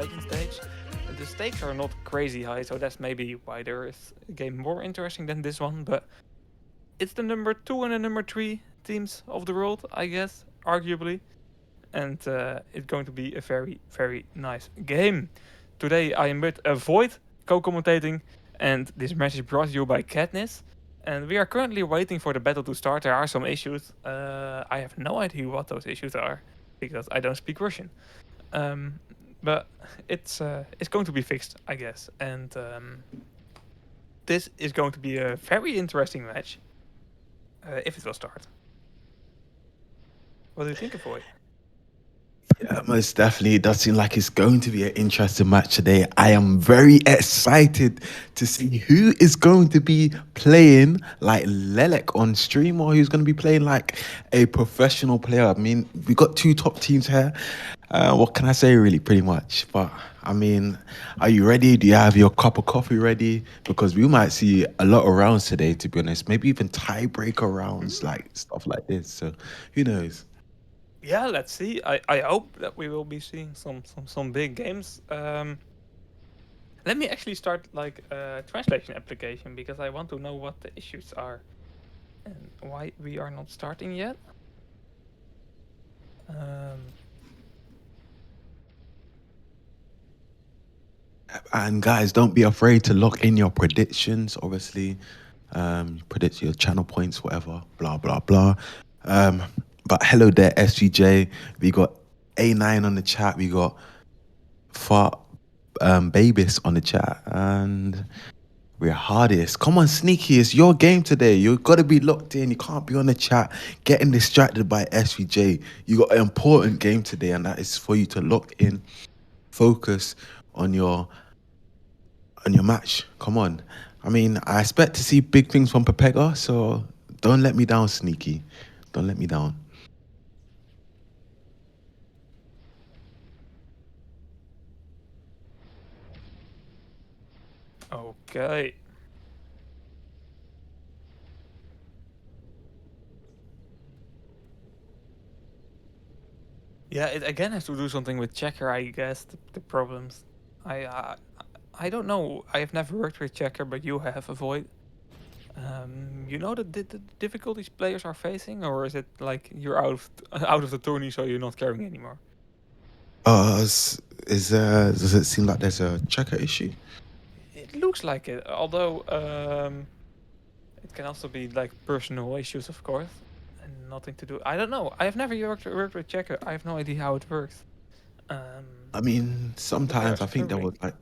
legend stage. The stakes are not crazy high, so that's maybe why there is a game more interesting than this one. But it's the number 2 and the number 3 teams of the world, I guess, arguably. And it's going to be a very, very nice game. Today I am with Void co-commentating, and this match is brought to you by Katniss. And we are currently waiting for the battle to start. There are some issues. I have no idea what those issues are, because I don't speak Russian. But it's going to be fixed, I guess. And this is going to be a very interesting match, if it will start. What do you think of Void? Yeah, most definitely. It does seem like it's going to be an interesting match today. I am very excited to see who is going to be playing like Lelek on stream or who's going to be playing like a professional player. I mean, we got two top teams here. What can I say, really? Pretty much. But I mean, are you ready? Do you have your cup of coffee ready? Because we might see a lot of rounds today, to be honest. Maybe even tiebreaker rounds, like stuff like this. So who knows? Yeah, let's see. I hope that we will be seeing some big games. Let me actually start like a translation application because I want to know what the issues are and why we are not starting yet. Um, And guys, don't be afraid to lock in your predictions. Obviously, predict your channel points, whatever. Blah blah blah. Um, but hello there, SGJ. We got A9 on the chat. We got Fart Babis on the chat, and we're hardest. Come on, Sneaky. It's your game today. You got to be locked in. You can't be on the chat getting distracted by SVJ. You got an important game today, and that is for you to lock in, focus on your match. Come on. I mean, I expect to see big things from PEPEGA, so don't let me down, Sneaky. Don't let me down. okay. Yeah, it again has to do something with Checker, I guess. The problems. I uh, I don't know. I have never worked with Checker, but you have avoid. You know the difficulties players are facing, or is it like you're out of out of the tourney, so you're not caring anymore? Does it seem like there's a checker issue? It looks like it, although it can also be like personal issues, of course, and nothing to do. I don't know. I have never worked with Checker. I have no idea how it works. I mean, But they are sometimes I think there was struggling. like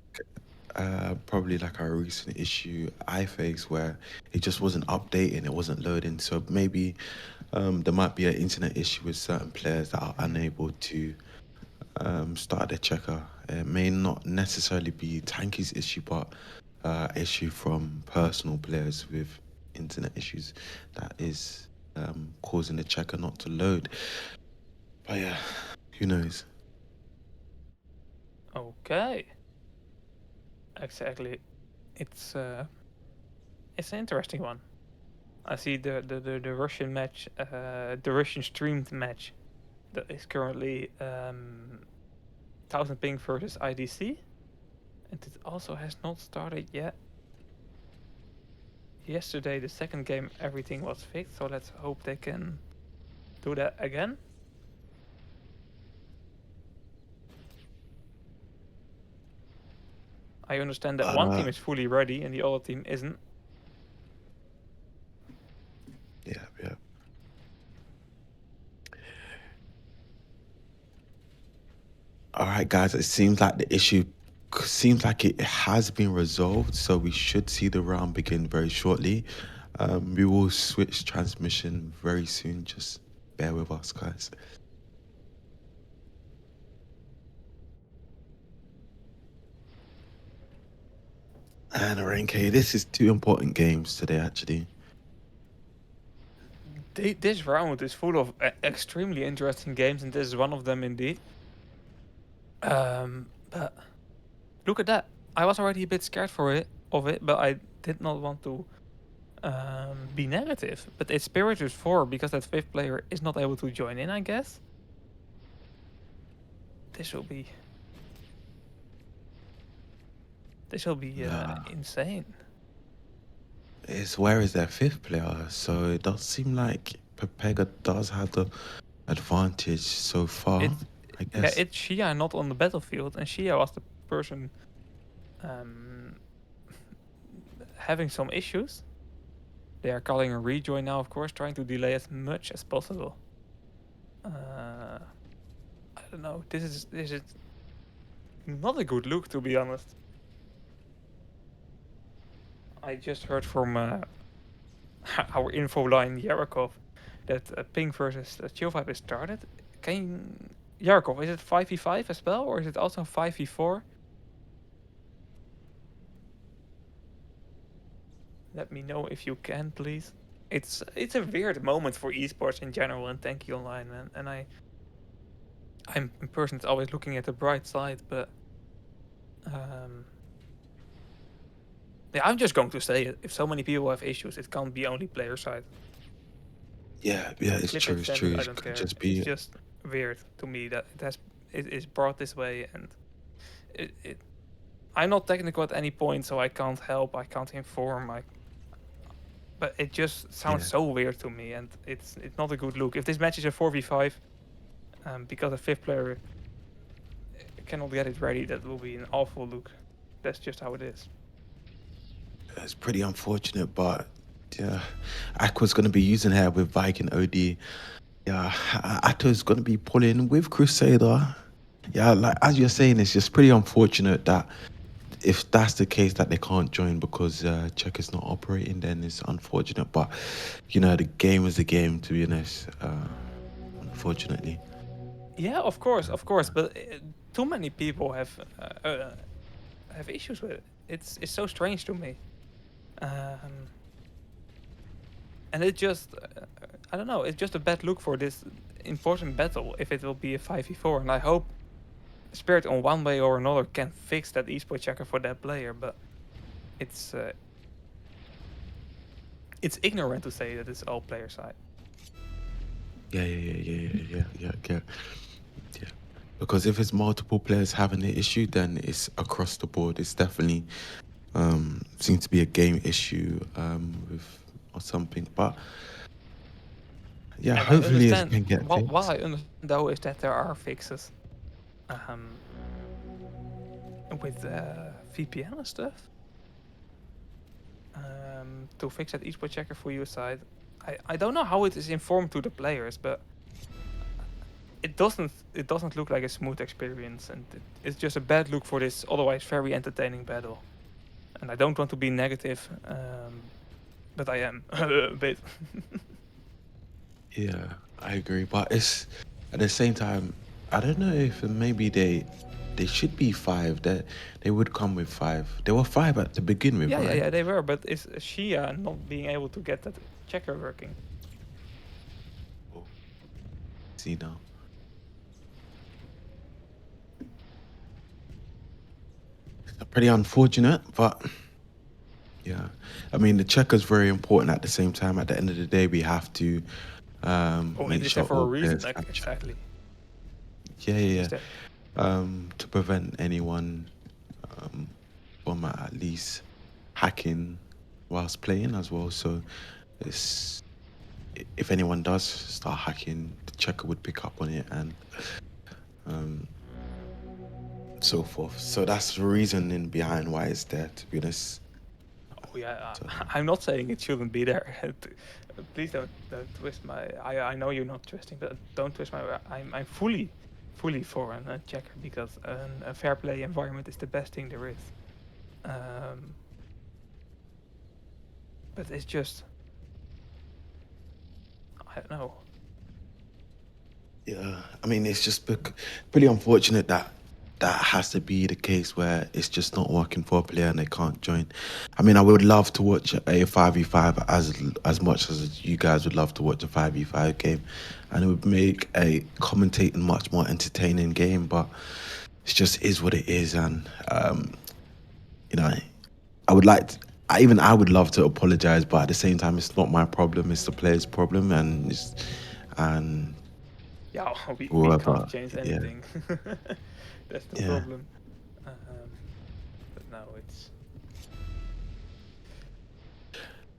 probably like a recent issue I faced where it just wasn't updating, it wasn't loading. So maybe there might be an internet issue with certain players that are Mm. unable to start their checker. It may not necessarily be Tanky's issue, but issue from personal players with internet issues that is causing the checker not to load. But yeah, who knows? Okay, exactly. It's an interesting one. I see the Russian match, the Russian streamed match that is currently 1000 ping versus IDC, and it also has not started yet. Yesterday, the second game, everything was fixed, so let's hope they can do that again. I understand that one Uh, team is fully ready and the other team isn't. yeah, yeah. All right, guys. It seems like the issue seems like it has been resolved, so we should see the round begin very shortly. We will switch transmission very soon. Just bear with us, guys. And Orenke, this is two important games today, actually. This round is full of extremely interesting games, and this is one of them indeed. But look at that. I was already a bit scared for it of it, but I did not want to be negative. But it's Spiritus 4 because that fifth player is not able to join in, I guess. This will be this will be Yeah, insane. it's where is their fifth player? So it does seem like Pepega does have the advantage so far, It's I yeah, guess. it's Shia not on the battlefield, and Shia was the person um, having some issues. They are calling a rejoin now, of course, trying to delay as much as possible. I don't know. This is not a good look, to be honest. I just heard from our info line Yarakov that Ping versus Chill Vibe is started. Can Yarkov, is it 5v5 as well, or is it also 5v4? Let me know if you can, please. It's a weird moment for esports in general and Tanky Online, man. And I'm a person that's always looking at the bright side, but yeah, I'm just going to say it. If so many people have issues, it can't be only player side. Yeah, it's Clip true, it, it's send true. it. I It don't could care. just It's be, just weird to me that it is brought this way, and it I'm not technical at any point, so I can't help. I can't inform. But it just sounds yeah. so weird to me, and it's not a good look. If this match is a 4v5, because a fifth player cannot get it ready, that will be an awful look. That's just how it is. It's pretty unfortunate, but yeah, Aqua's going to be using her with Viking OD. Yeah, Atto's going to be pulling with Crusader. Yeah, like as you're saying, it's just pretty unfortunate that if that's the case that they can't join because Czech is not operating, then it's unfortunate. But you know, the game is the game. To be honest, unfortunately. Yeah, of course, but too many people have issues with it. It's so strange to me, um, and it just I don't know. It's just a bad look for this important battle if it will be a 5v4, and I hope Spirit on one way or another can fix that esport checker for that player, but it's uh, it's ignorant to say that it's all player side. Yeah. Because if it's multiple players having the issue, then it's across the board. It's definitely seems to be a game issue with or something. But yeah, And I hopefully it understand can get what fixed. I understand though is that there are fixes um, with VPN and stuff to fix that esport checker for your side. I don't know how it is informed to the players, but it doesn't look like a smooth experience, and it's just a bad look for this otherwise very entertaining battle. And I don't want to be negative, but I am a bit. Yeah, I agree. But it's at the same time, I don't know if maybe they should be five. That they would come with five. They were five at to begin with, right? Yeah, they were, but it's Shia not being able to get that checker working. Oh, see now. Pretty unfortunate, but yeah. I mean, the checker's very important at the same time. At the end of the day, we have to Oh, it make is there sure for a all reason, players like, have check. exactly. Yeah, It yeah, is there. to prevent anyone um, from at least hacking whilst playing as well. So it's if anyone does start hacking, the checker would pick up on it and um, so forth. So that's the reasoning behind why it's there. To be honest. Oh yeah, So, I'm not saying it shouldn't be there. Please don't twist my. I know you're not twisting, but don't twist my. I'm fully for a checker because a fair play environment is the best thing there is. Um, but it's just I don't know. yeah, I mean, it's just pretty unfortunate that that has to be the case where it's just not working for a player and they can't join. I mean, I would love to watch a 5v5 as much as you guys would love to watch a 5v5 game, and it would make a commentating much more entertaining game. But it just is what it is, and you know, I would like to, I would love to apologize, but at the same time, it's not my problem. It's the player's problem, and Yeah, we can't whoever, change yeah. anything. That's the Yeah, problem. But no, it's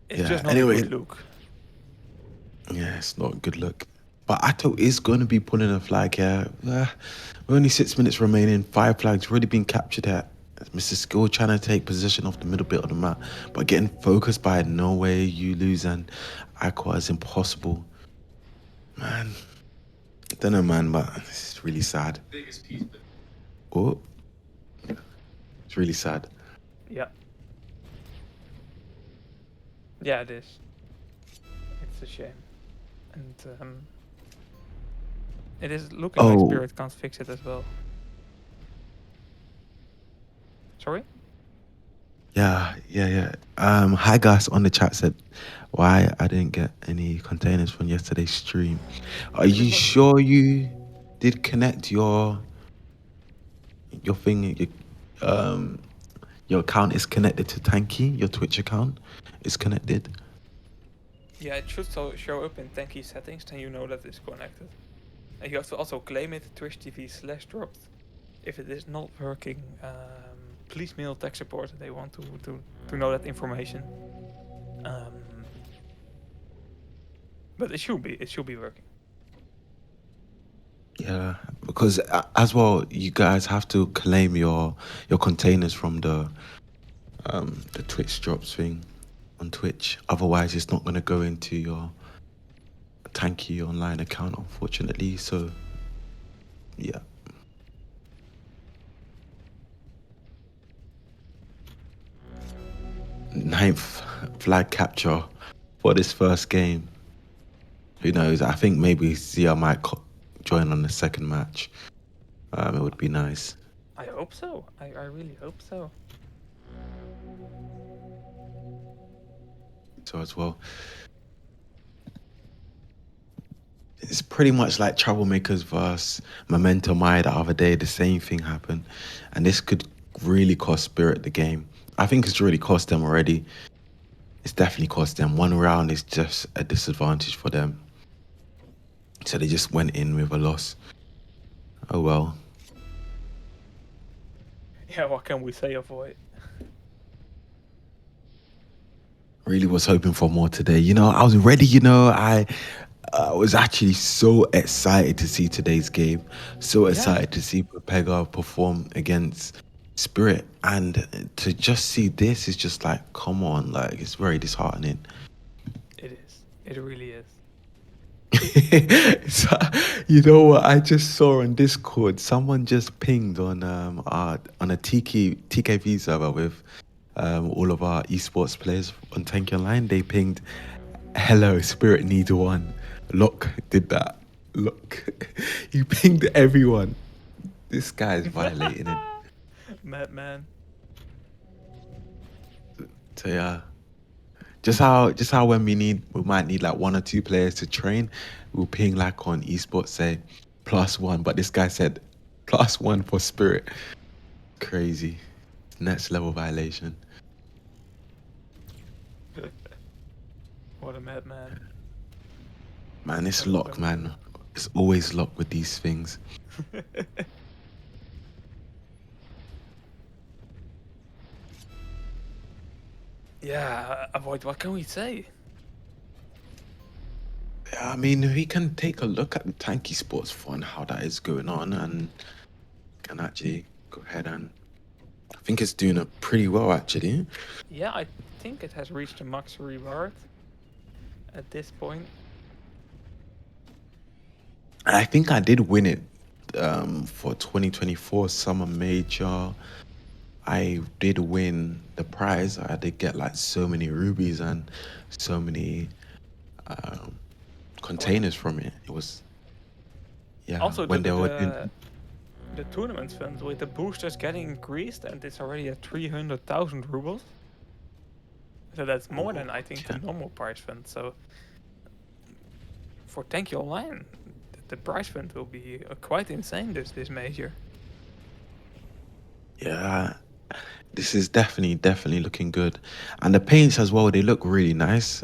yeah. just not a Anyway, good look. yeah, it's not a good look. But Atto is going to be pulling a flag here. Only 6 minutes remaining. 5 flags already been captured here. Mr. Skill trying to take position off the middle bit of the map, but getting focused by No Way You Lose and Aqua is impossible. Man, I don't know, man, but it's really sad. Oh, it's really sad. Yeah, yeah, it is. It's a shame, and It is looking like Oh, Spirit can't fix it as well. Sorry? yeah. Hi guys on the chat said why I didn't get any containers from yesterday's stream. Are It you was not. sure you did connect your thing? Um, your account is connected to Tanky. Your Twitch account is connected. Yeah, it should show up in Tanky settings, then you know that it's connected. And you have to also claim it Twitch TV/dropped. If it is not working, please mail tech support. They want to know that information. Um, but it should be working. Yeah, because as well, you guys have to claim your containers from the Twitch drops thing on Twitch. Otherwise, it's not gonna go into your Tanky online account, unfortunately. So, yeah. Ninth flag capture for this first game. Who knows? I think maybe Zia might join on the second match. It would be nice. I hope so. I really hope so. So as well, it's pretty much like Troublemakers versus Momentum I the other day. The same thing happened, and this could really cost Spirit the game. I think it's really cost them already. It's definitely cost them. One round is just a disadvantage for them. So they just went in with a loss. Oh well. Yeah, what can we say, avoid? Really was hoping for more today. I was ready. I was actually so excited to see today's game. So Yeah, excited to see PEPEGA perform against Spirit, and to just see this is just like, come on, like it's very disheartening. it is. It really is. So, you know what I just saw on Discord? Someone just pinged on a TKV server with all of our esports players on Tank Online. They pinged, "Hello, Spirit needs one." Look, did that. Look, he pinged everyone. This guy is violating it. Madman. So yeah, just how when we might need like one or two players to train, we'll ping like on esports say +1, but this guy said +1 for Spirit. Crazy, next level violation. What a madman. Man, it's What luck, can we do? man. It's always luck with these things. Yeah, avoid. What can we say? I mean, we can take a look at the Tanky Sports Fund, how that is going on, and can actually go ahead and I think it's doing it pretty well actually. Yeah, I think it has reached the max reward at this point. I think I did win it for 2024 Summer Major. I did win the prize. I did get like so many rubies and so many um, What? containers from it. It was, yeah, Also, when they were doing. the tournament fund with the boosters getting increased, and it's already at 300,000 rubles. So that's more Oh, than I think the yeah. normal prize fund. So for Tanky Online, the prize fund will be quite insane this major. Yeah, this is definitely looking good. And the paints as well, they look really nice.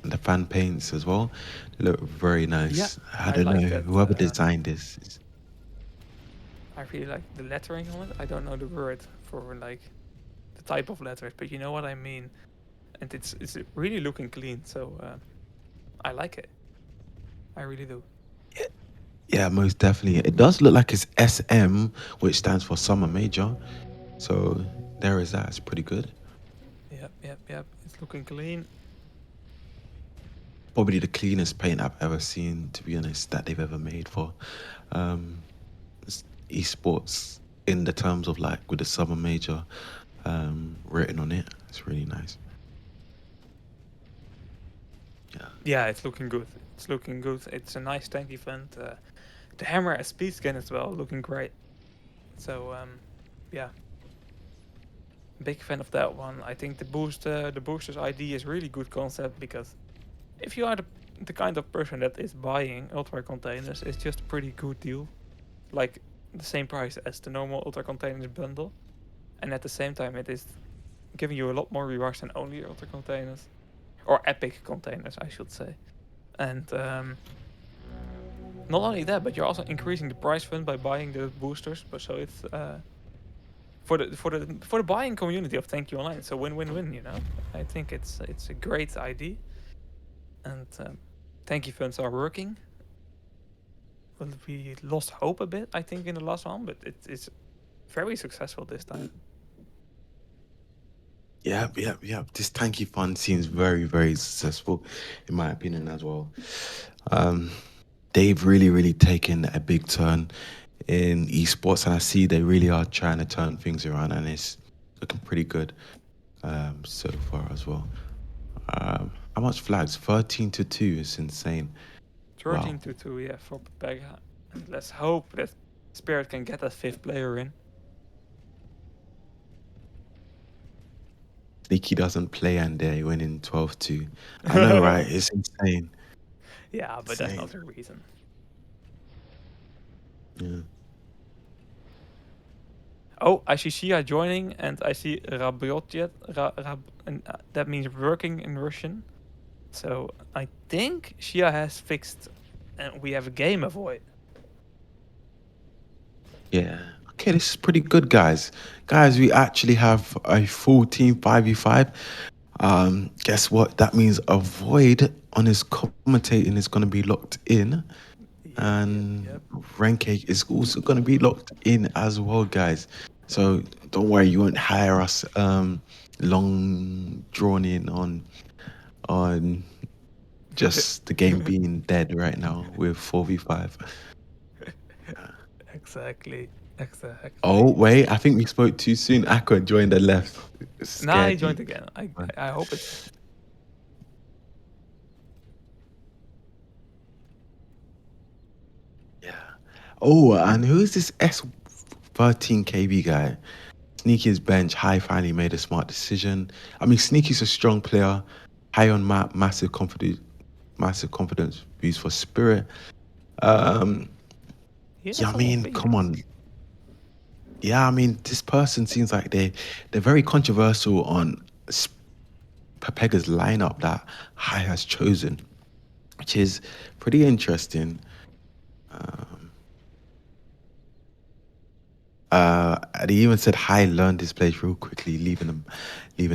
And the fan paints as well, they look very Yeah, nice. I I don't know, like that. whoever designed this. I really like the lettering on it. I don't know the word for like the type of letters, but you know what I mean. And it's really looking clean. So I like it. I really do. Yeah, most definitely. It does look like it's SM, which stands for Summer Major. So there is that. It's pretty good. Yep. It's looking clean. Probably the cleanest paint I've ever seen, to be honest, that they've ever made for um, esports in the terms of like with the Summer Major written on it. It's really nice. Yeah. Yeah, it's looking good. It's looking good. It's a nice tank event. The hammer as speed skin as well, looking great. So yeah, big fan of that one. I think the booster's ID is really good concept because if you are the kind of person that is buying ultra containers, it's just a pretty good deal. Like the same price as the normal ultra containers bundle, and at the same time it is giving you a lot more rewards than only ultra containers or epic containers, I should say. And not only that, but you're also increasing the price fund by buying the boosters. But so it's for the buying community of Thank You Online. So win-win-win. You know, I think it's a great idea, and thank you funds are working. Well, we lost hope a bit, I think, in the last one, but it's very successful this time. Yeah, yeah, yeah. This tanky fund seems very, very successful, in my opinion as well. They've really, really taken a big turn in esports, and I see they really are trying to turn things around, and it's looking pretty good so far as well. How much flags? 13-2 is insane. Wow. 13-2, yeah, for PEPEGA. And let's hope that Spirit can get that fifth player in. Sneaky doesn't play and they win in 12-2. I know, right? It's insane. Yeah, but that's not Insane. the reason. Yeah. Oh, I see Shia joining, and I see Rabiotjet, and that means working in Russian. So I think Shia has fixed, and we have a game avoid. Yeah. Okay, this is pretty good, guys. Guys, we actually have a full team 5v5. Guess what? That means Avoid on his commentating is going to be locked in. And Renke is also going to be locked in as well, guys. So don't worry, you won't hire us long drawn in on just the game being dead right now with 4v5. Exactly. Oh, wait, I think we spoke too soon. Aqua joined and left. Nah, he Scared joined you. again. I hope it's. Yeah. Oh, and who's this S13 KB guy? Sneaky's bench. High finally made a smart decision. I mean, Sneaky's a strong player. High on map, massive confidence boost for Spirit. He has Yeah, I some mean, come opinions. on. Yeah, I mean, this person seems like they're very controversial on Pepega's lineup that High has chosen, which is pretty interesting. They even said High learned his place real quickly, leaving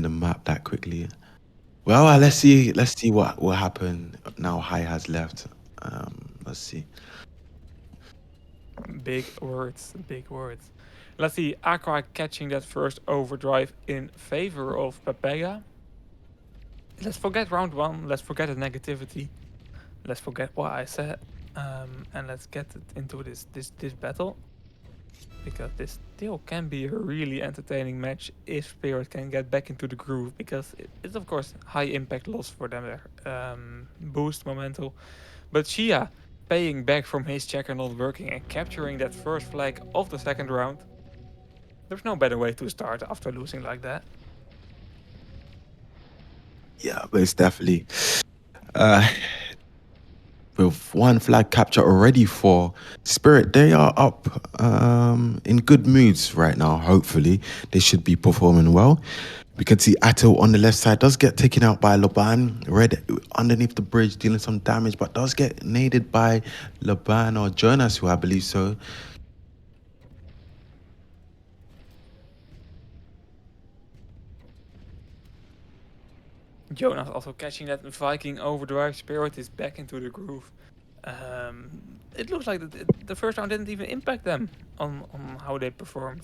the map that quickly. Well, let's see what will happen now. High has left. Let's see. Big words, big words. Let's see, Aqua catching that first overdrive in favor of PEPEGA. Let's forget round one, let's forget the negativity. Let's forget what I said. And let's get into this battle. Because this still can be a really entertaining match if Spirit can get back into the groove. Because it's of course high impact loss for them, boost momentum. But Shia paying back from his checker not working and capturing that first flag of the second round. There's no better way to start after losing like that. Yeah, but it's definitely with one flag capture already for Spirit. They are up in good moods right now. Hopefully, they should be performing well. We can see Atto on the left side does get taken out by Laban. Red underneath the bridge dealing some damage, but does get naded by Laban or Jonas, who I believe so. Jonas also catching that Viking overdrive. Spirit is back into the groove. It looks like the first round didn't even impact them on how they performed.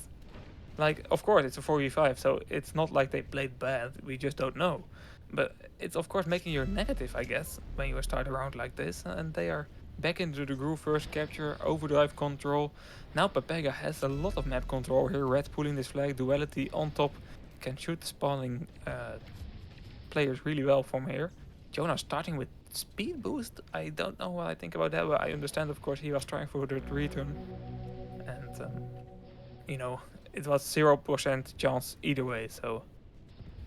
Like, of course, it's a 4v5, so it's not like they played bad. We just don't know. But it's, of course, making you negative, I guess, when you start a round like this. And they are back into the groove. First capture, overdrive control. Now PEPEGA has a lot of map control here. Red pulling this flag, duality on top. Can shoot the spawning players really well from here. Jonas starting with speed boost, I don't know what I think about that, but I understand, of course, he was trying for the return, and you know, it was 0% chance either way, so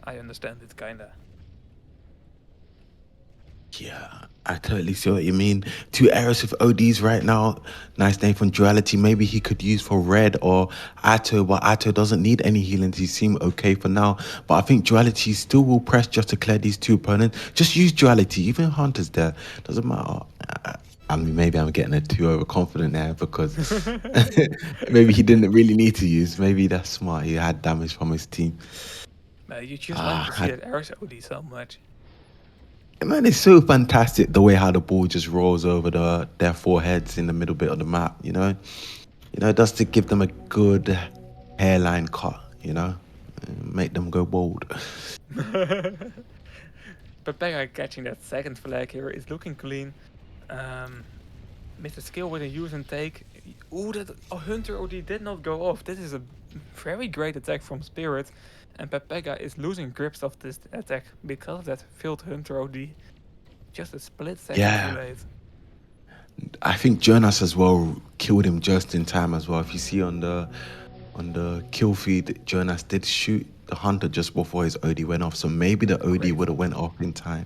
I understand it kinda. Yeah, I totally see what you mean. Two errors with ODs right now. Nice name from Duality. Maybe he could use for Red or Ato, but Ato doesn't need any healing. He seem okay for now. But I think Duality still will press just to clear these two opponents. Just use Duality. Even Hunter's there. Doesn't matter. I mean, maybe I'm getting a too overconfident there because maybe he didn't really need to use. Maybe that's smart. He had damage from his team. You just like to Ah, see that Eris OD so much. man, it's so fantastic the way how the ball just rolls over their foreheads in the middle bit of the map. Just to give them a good hairline cut. Make them go bold. PEPEGA catching that second flag here is looking clean. Um, Mr. Skill with a use and take. Ooh, that Hunter OD did not go off. This is a very great attack from Spirit. And PEPEGA is losing grips of this attack because of that failed Hunter OD. Just a split second too Yeah, late. I think Jonas as well killed him just in time as well. If you see on the kill feed, Jonas did shoot the hunter just before his OD went off. So maybe the OD Great. would have went off in time.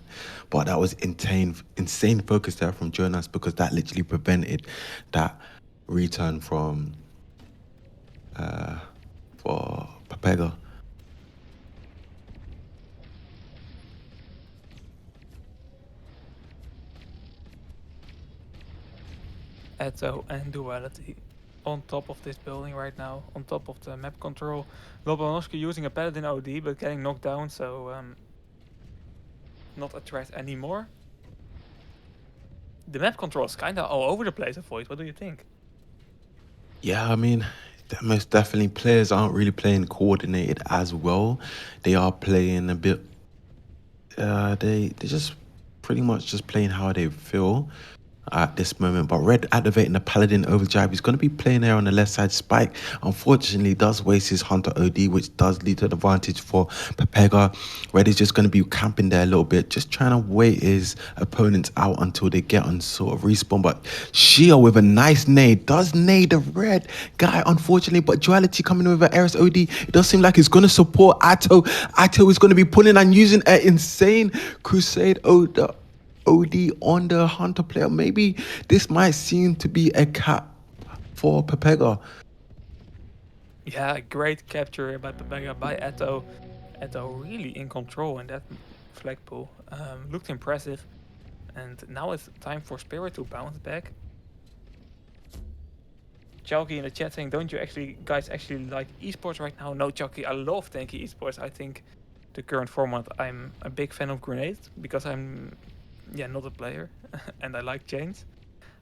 But that was insane focus there from Jonas because that literally prevented that return from for Papega. Eto and Duality on top of this building right now, on top of the map control. Lobanovsky using a Paladin OD but getting knocked down, so not a threat anymore. The map control is kinda all over the place, Avoid. What do you think? Yeah, I mean, most definitely players aren't really playing coordinated as well. They are playing a bit. They just pretty much just playing how they feel at this moment. But Red activating the Paladin overdrive. He's going to be playing there on the left side. Spike, unfortunately, does waste his Hunter OD, which does lead to an advantage for Pepega. Red is just going to be camping there a little bit, just trying to wait his opponents out until they get on sort of respawn. But Shia with a nice nade does nade the Red guy, unfortunately. But Duality coming in with an Eris OD, it does seem like he's going to support Atto. Atto is going to be pulling and using an insane Crusade OD on the Hunter player. Maybe this might seem to be a cap for Pepega. Yeah, great capture by PEPEGA by Eto. Eto really in control in that flag pool. Looked impressive. And now it's time for Spirit to bounce back. Chalky in the chat saying, don't you guys actually like esports right now? No, Chalky, I love tanky esports. I think the current format, I'm a big fan of grenades because I'm, not a player and I like chains.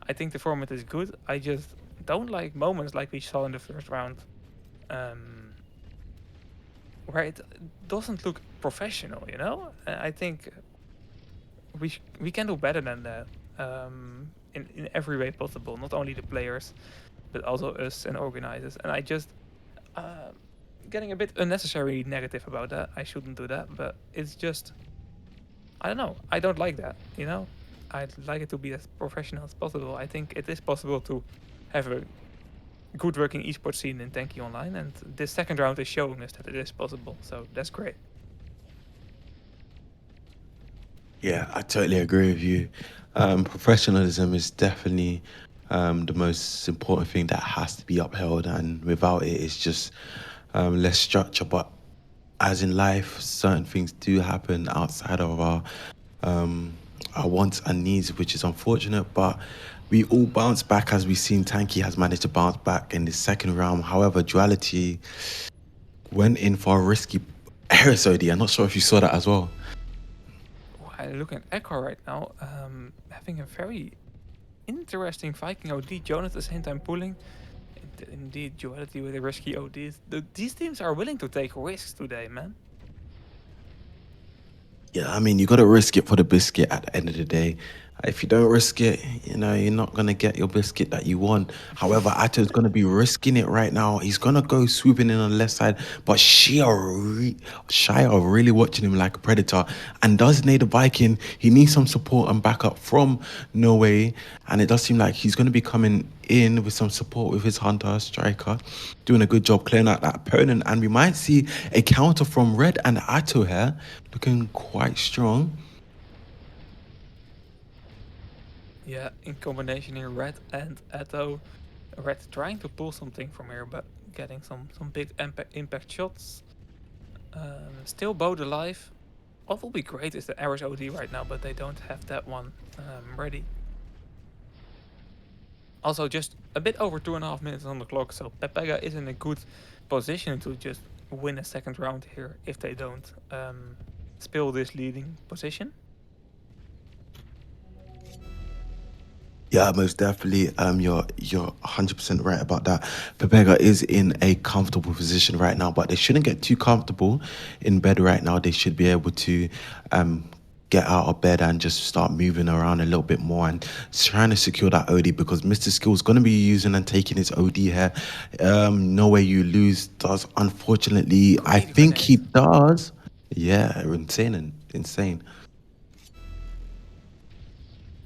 I think the format is good. I just don't like moments like we saw in the first round, um, where it doesn't look professional. I think we can do better than that, in every way possible. Not only the players, but also us and organizers. And I just uh, getting a bit unnecessary negative about that. I shouldn't do that, but it's just, I don't know. I don't like that. I'd like it to be as professional as possible. I think it is possible to have a good working esports scene in Tanky Online, and this second round is showing us that it is possible. So that's great. Yeah, I totally agree with you. Professionalism is definitely the most important thing that has to be upheld, and without it, it's just less structure. But as in life, certain things do happen outside of our wants and needs, which is unfortunate. But we all bounce back, as we've seen. Tanky has managed to bounce back in the second round. However, Duality went in for a risky Eris OD. I'm not sure if you saw that as well. I look at Echo right now, having a very interesting Viking OD. Jonas at the same time pulling. Indeed, Duality with a risky ODs. These teams are willing to take risks today, man. Yeah, I mean, you got to risk it for the biscuit at the end of the day. If you don't risk it, you're not gonna get your biscuit that you want. However, Atto's gonna be risking it right now. He's gonna go swooping in on the left side, but Shia are really watching him like a predator, and does need a Viking. He needs some support and backup from Norway, and it does seem like he's gonna be coming in with some support with his hunter striker, doing a good job clearing out that opponent, and we might see a counter from Red and Atto here, looking quite strong. Yeah, in combination here, Red and Eto. Red trying to pull something from here, but getting some big impact shots. Still both alive. What will be great is the Ares OD right now, but they don't have that one ready. Also, just a bit over 2.5 minutes on the clock, so PEPEGA is in a good position to just win a second round here if they don't spill this leading position. Yeah, most definitely. You're 100% right about that. Pepega is in a comfortable position right now, but they shouldn't get too comfortable in bed right now. They should be able to get out of bed and just start moving around a little bit more and trying to secure that OD, because Mr. Skill's going to be using and taking his OD here. No Way You Lose does, unfortunately. I Great think he grenade. does. Yeah, insane.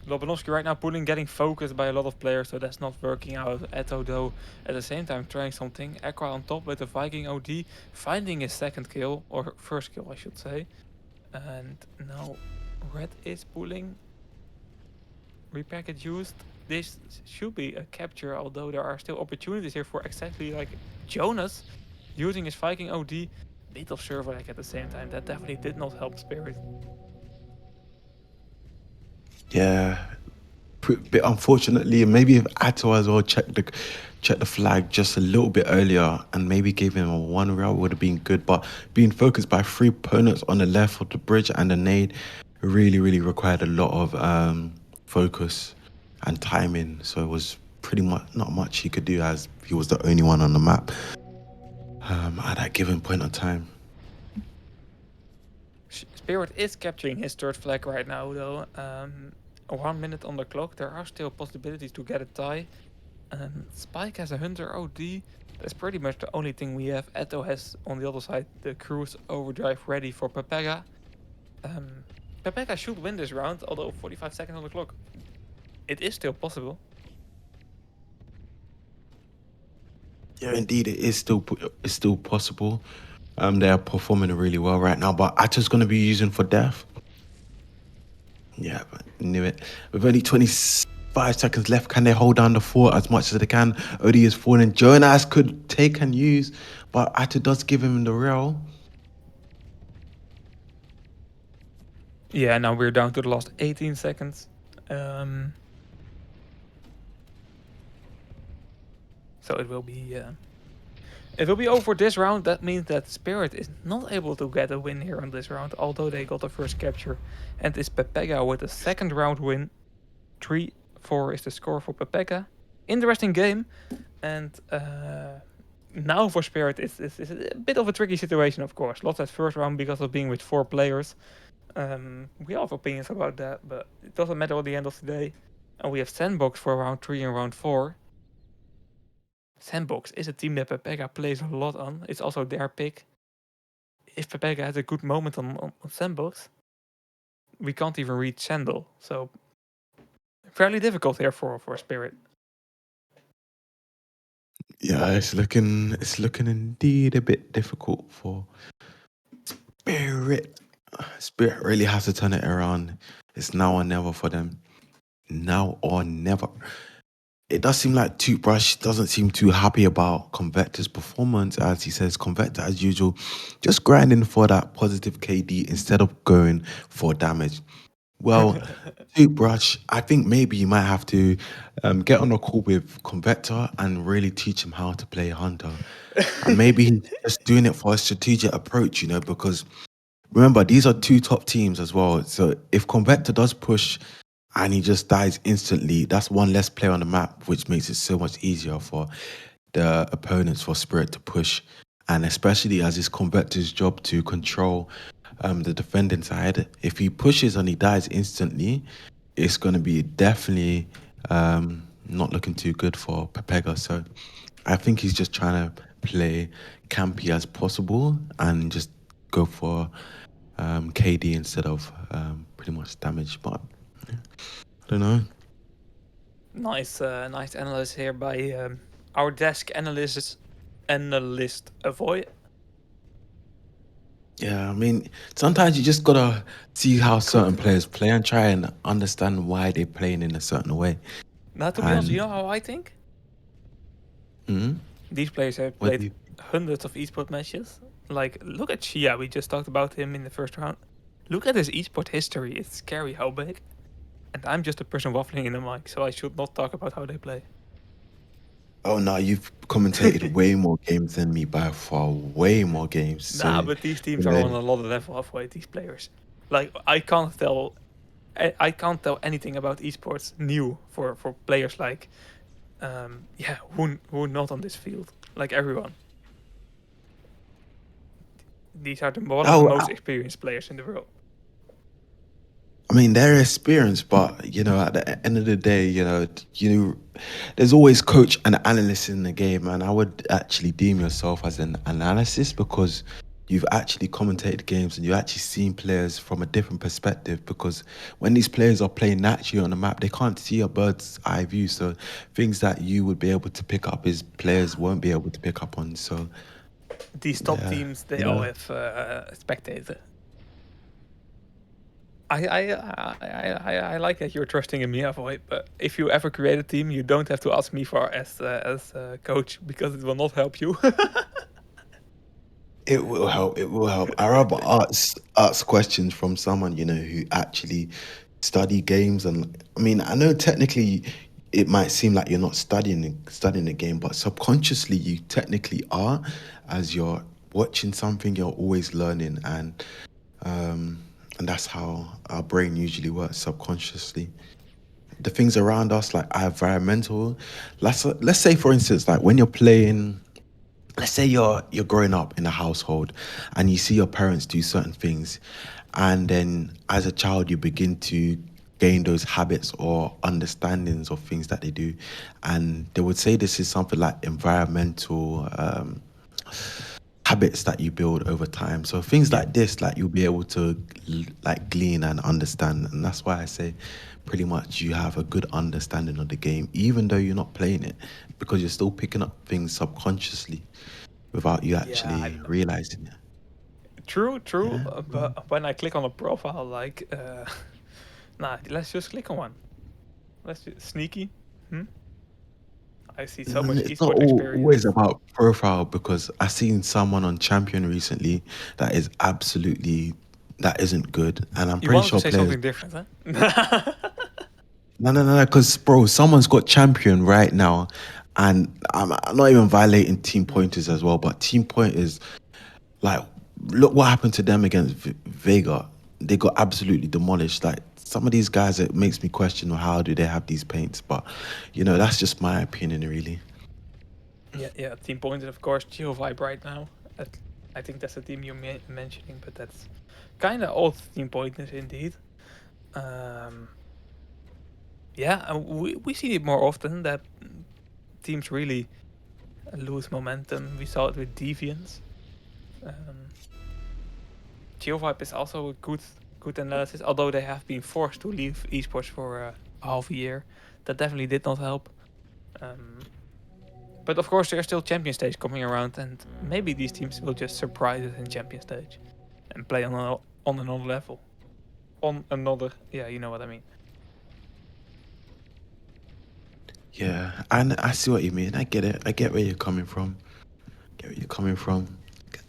Lobanovsky right now pulling, getting focused by a lot of players, so that's not working out. Eto though at the same time trying something. Aqua on top with the Viking OD, finding his second kill, or first kill I should say. And now Red is pulling. Repackage used. This should be a capture, although there are still opportunities here for exactly like Jonas using his Viking OD. Bit of server lag at the same time. That definitely did not help Spirit. Yeah, bit unfortunately, maybe if Atto as well checked the flag just a little bit earlier and maybe gave him a one round would have been good. But being focused by three opponents on the left of the bridge and the nade really required a lot of focus and timing. So it was pretty much not much he could do as he was the only one on the map at that given point of time. Spirit is capturing his third flag right now, though. 1 minute on the clock. There are still possibilities to get a tie. Spike has a Hunter OD. That's pretty much the only thing we have. Eto has on the other side the Cruise Overdrive ready for PEPEGA. PEPEGA should win this round, although 45 seconds on the clock. It is still possible. Yeah, indeed, it's still possible. They are performing really well right now, but Atto's going to be using for death. Yeah, but knew it. With only 25 seconds left, can they hold down the fort as much as they can? OD is falling. Jonas could take and use, but Atto does give him the rail. Yeah, now we're down to the last 18 seconds. So it will be over this round. That means that Spirit is not able to get a win here on this round, although they got the first capture. And it's PEPEGA with a second round win. 3-4 is the score for PEPEGA. Interesting game. And now for Spirit, it's a bit of a tricky situation, of course. Lost that first round because of being with 4 players. We all have opinions about that, but it doesn't matter at the end of the day. And we have Sandbox for round 3 and round 4. Sandbox is a team that PEPEGA plays a lot on. It's also their pick. If PEPEGA has a good moment on Sandbox, we can't even reach Sandal. So fairly difficult here for Spirit. Yeah, it's looking indeed a bit difficult for Spirit. Spirit really has to turn it around. It's now or never for them. Now or never. It does seem like Toothbrush doesn't seem too happy about Convector's performance, as he says, Convector, as usual, just grinding for that positive KD instead of going for damage. Well, Toothbrush, I think maybe you might have to get on a call with Convector and really teach him how to play Hunter. And maybe he's just doing it for a strategic approach, because remember, these are two top teams as well. So if Convector does push and he just dies instantly, that's one less player on the map, which makes it so much easier for the opponents for Spirit to push. And especially as it's Convector's job to control the defending side. If he pushes and he dies instantly, it's going to be definitely not looking too good for PEPEGA. So I think he's just trying to play campy as possible and just go for KD instead of pretty much damage. But I don't know. Nice analysis here by our desk analyst avoid. Yeah, I mean, sometimes you just gotta see how Cool. certain players play and try and understand why they're playing in a certain way. Now, to be honest, you And know how I think? mm, These players have what do played you? hundreds of esport matches. Like, look at Shia. We just talked about him in the first round. Look at his esport history. It's scary how big. And I'm just a person waffling in the mic, so I should not talk about how they play. Oh no, you've commentated way more games than me by far, way more games. So, Nah, but these you teams are on know, a lot of level halfway. These players, like, I can't tell. I can't tell anything about esports new for players like, yeah, who not on this field. Like everyone, these are one of the oh, most experienced players in the world. I mean, they're experienced, but at the end of the day, there's always coach and analyst in the game, and I would actually deem yourself as an analyst because you've actually commentated games and you've actually seen players from a different perspective. Because when these players are playing naturally on the map, they can't see a bird's eye view. So things that you would be able to pick up, is players won't be able to pick up on. So These top yeah, teams, they you all know. have spectator. I like that you're trusting in me, Avoid. But if you ever create a team, you don't have to ask me for as coach because it will not help you. It will help. It will help. I rather ask questions from someone who actually study games. And I mean, I know technically it might seem like you're not studying the game, but subconsciously you technically are, as you're watching something, you're always learning, um, and that's how our brain usually works subconsciously. The things around us, like our environmental, let's say for instance, like when you're playing, let's say you're growing up in a household and you see your parents do certain things, and then as a child you begin to gain those habits or understandings of things that they do, and they would say this is something like environmental habits that you build over time. So things Yeah, like this, like you'll be able to like glean and understand, and that's why I say pretty much you have a good understanding of the game even though you're not playing it, because you're still picking up things subconsciously without you yeah, actually realizing it. true. Yeah. But when I click on a profile, like, nah, let's just click on one. Let's just, sneaky. Hmm? I see so And much it's not esport always experience. about profile, because I seen someone on Champion recently that is absolutely that isn't good, and I'm You pretty wanted to sure say players. something different, huh? No, no, no, no, because bro, someone's got Champion right now, and I'm not even violating team Hmm. pointers as well, but team pointers, like, look what happened to them against Vega. They got absolutely demolished. Like some of these guys, it makes me question how do they have these paints, but that's just my opinion, really. Yeah. Team pointed, of course, chill vibe right now. At, I think that's the team you're mentioning, but that's kind of old team pointers indeed. Um, yeah, we see it more often that teams really lose momentum. We saw it with Deviants. Um, chill vibe is also a good analysis, although they have been forced to leave esports for half a year. That definitely did not help. Um, But of course, there's still Champion Stage coming around, and maybe these teams will just surprise us in Champion Stage and play on another level. On another, yeah, you know what I mean. Yeah, and I see what you mean. I get it. I get where you're coming from. Get where you're coming from.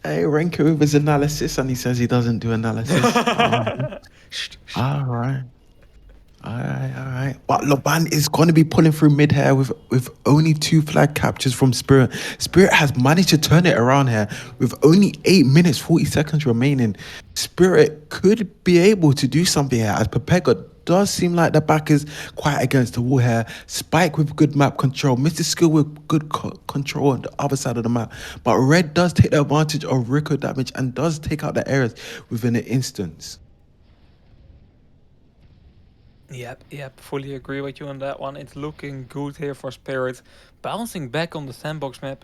Hey, Renko with his analysis, and he says he doesn't do analysis. Shh, shh. All right. All right, all right. But Laban is going to be pulling through mid here with only two flag captures from Spirit. Spirit has managed to turn it around here with only 8 minutes, 40 seconds remaining. Spirit could be able to do something here, as PEPEGA does seem like the back is quite against the wall here. Spike with good map control, Mr. Skill with good control on the other side of the map. But Red does take the advantage of Rico damage and does take out the areas within an instance. Yep, fully agree with you on that one. It's looking good here for Spirit. Bouncing back on the sandbox map,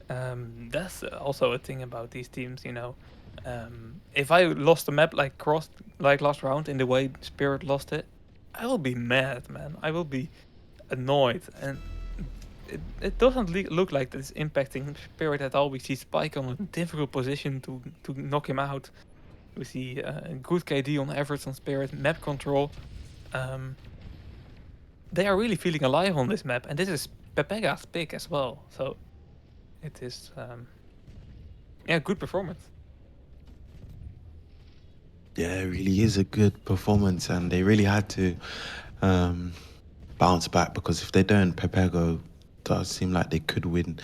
that's also a thing about these teams, you know. If I lost the map like last round in the way Spirit lost it, I will be mad, man. I will be annoyed, and it doesn't look like it's impacting Spirit at all. We see Spike on a difficult position to knock him out. We see good KD on average on Spirit, map control. Um, they are really feeling alive on this map, and this is PEPEGA's pick as well. So it is, yeah, good performance. Yeah, it really is a good performance, and they really had to bounce back, because if they don't, Pepego does seem like they could win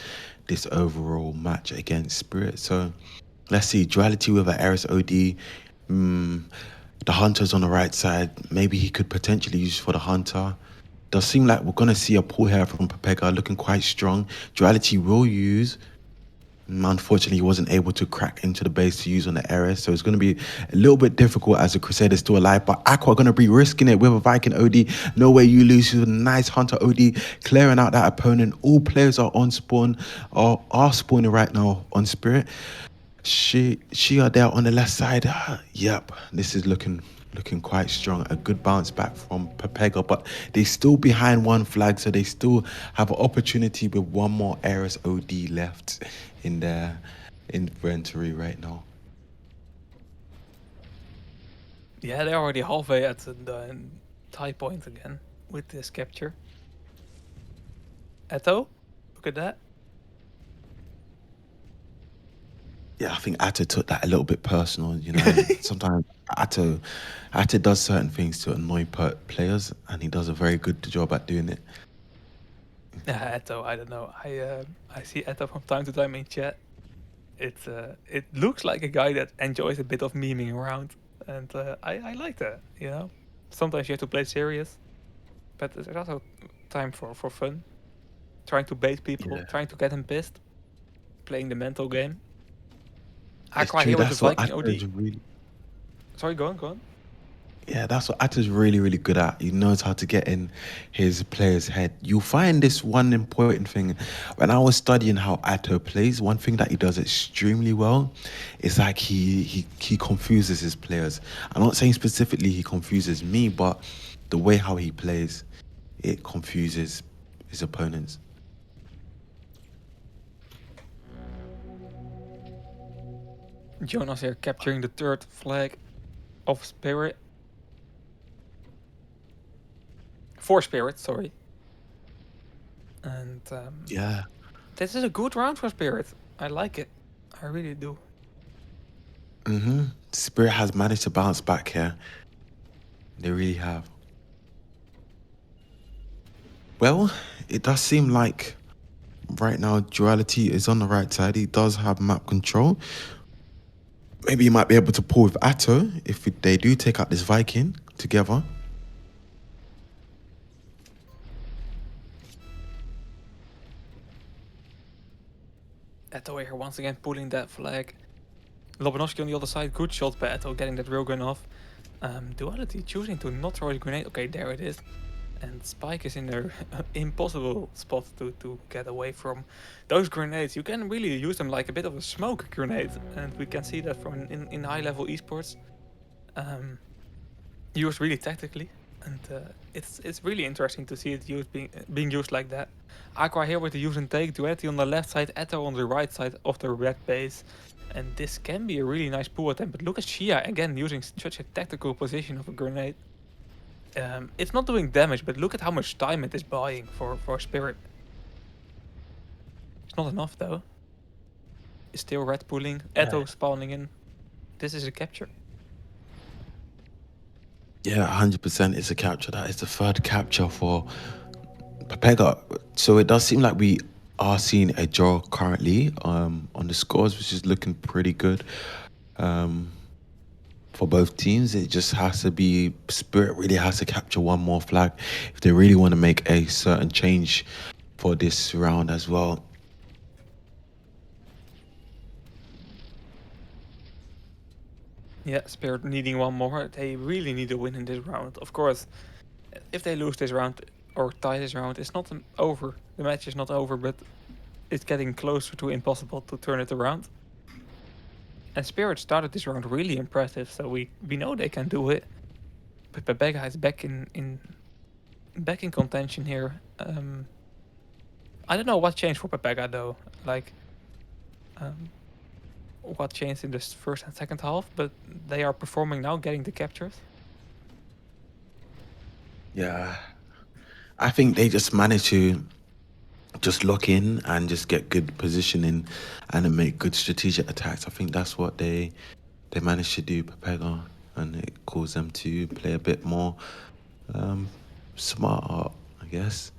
this overall match against Spirit. So let's see, duality with an Eris OD. The Hunter's on the right side. Maybe he could potentially use for the Hunter. Does seem like we're going to see a pull here from Pepega, looking quite strong. Duality will use. Unfortunately, he wasn't able to crack into the base to use on the Eris, so it's going to be a little bit difficult as the Crusader's still alive. But Aqua are going to be risking it with a Viking OD. No way you lose with a nice Hunter OD, clearing out that opponent. All players are on spawn, or are spawning right now on Spirit. She are there on the left side. Yep, this is looking quite strong. A good bounce back from Pepega, but they still behind one flag, so they still have an opportunity with one more Eris OD left in their inventory right now. Yeah, they're already halfway at the tie point again with this capture. Eto, look at that. Yeah, I think Atto took that a little bit personal. You know, sometimes Atto does certain things to annoy players, and he does a very good job at doing it. Eto, I don't know. I see Eto from time to time in chat. It looks like a guy that enjoys a bit of memeing around, and I like that. You know, sometimes you have to play serious, but there's also time for fun. Trying to bait people, Yeah, trying to get them pissed, playing the mental game. it's Aqua true. here with the That's what Viking Atto is OD. really. Sorry, go on. Yeah, that's what Atto's really, really good at. He knows how to get in his player's head. You'll find this one important thing. When I was studying how Atto plays, one thing that he does extremely well is like he confuses his players. I'm not saying specifically he confuses me, but the way how he plays, it confuses his opponents. Jonas here capturing the third flag of Spirit. For Spirit, sorry. And Yeah. this is a good round for Spirit. I like it. I really do. Spirit has managed to bounce back here. They really have. Well, it does seem like right now Duality is on the right side. He does have map control. Maybe he might be able to pull with Atto if they do take out this Viking together. Eto here once again pulling that flag. Lobanovsky on the other side. Good shot by Eto getting that railgun off. Duality choosing to not throw his grenade. Okay, there it is. And Spike is in an impossible spot to get away from those grenades. You can really use them like a bit of a smoke grenade, and we can see that from in high level esports. Used really tactically, and it's really interesting to see it being used like that. Aqua here with the use and take, Duetti on the left side, Eto on the right side of the red base. And this can be a really nice pull attempt, but look at Shia again using such a tactical position of a grenade. It's not doing damage, but look at how much time it is buying for Spirit. It's not enough though. It's still red pulling, Eto spawning in. This is a capture. Yeah, 100% it's a capture. That is the third capture for Pepega. So it does seem like we are seeing a draw currently on the scores, which is looking pretty good. For both teams, it just has to be Spirit really has to capture one more flag if they really want to make a certain change for this round as well. Yeah, Spirit needing one more. They really need a win in this round. Of course, if they lose this round or tie this round, it's not over. The match is not over, but it's getting closer to impossible to turn it around. And Spirit started this round really impressive, so we know they can do it. But PEPEGA is back in contention here. I don't know what changed for PEPEGA though. Like, what changed in this first and second half, but they are performing now, getting the captures. Yeah, I think they just managed to just lock in and just get good positioning and then make good strategic attacks. I think that's what they managed to do, PEPEGA, and it caused them to play a bit more smarter, I guess.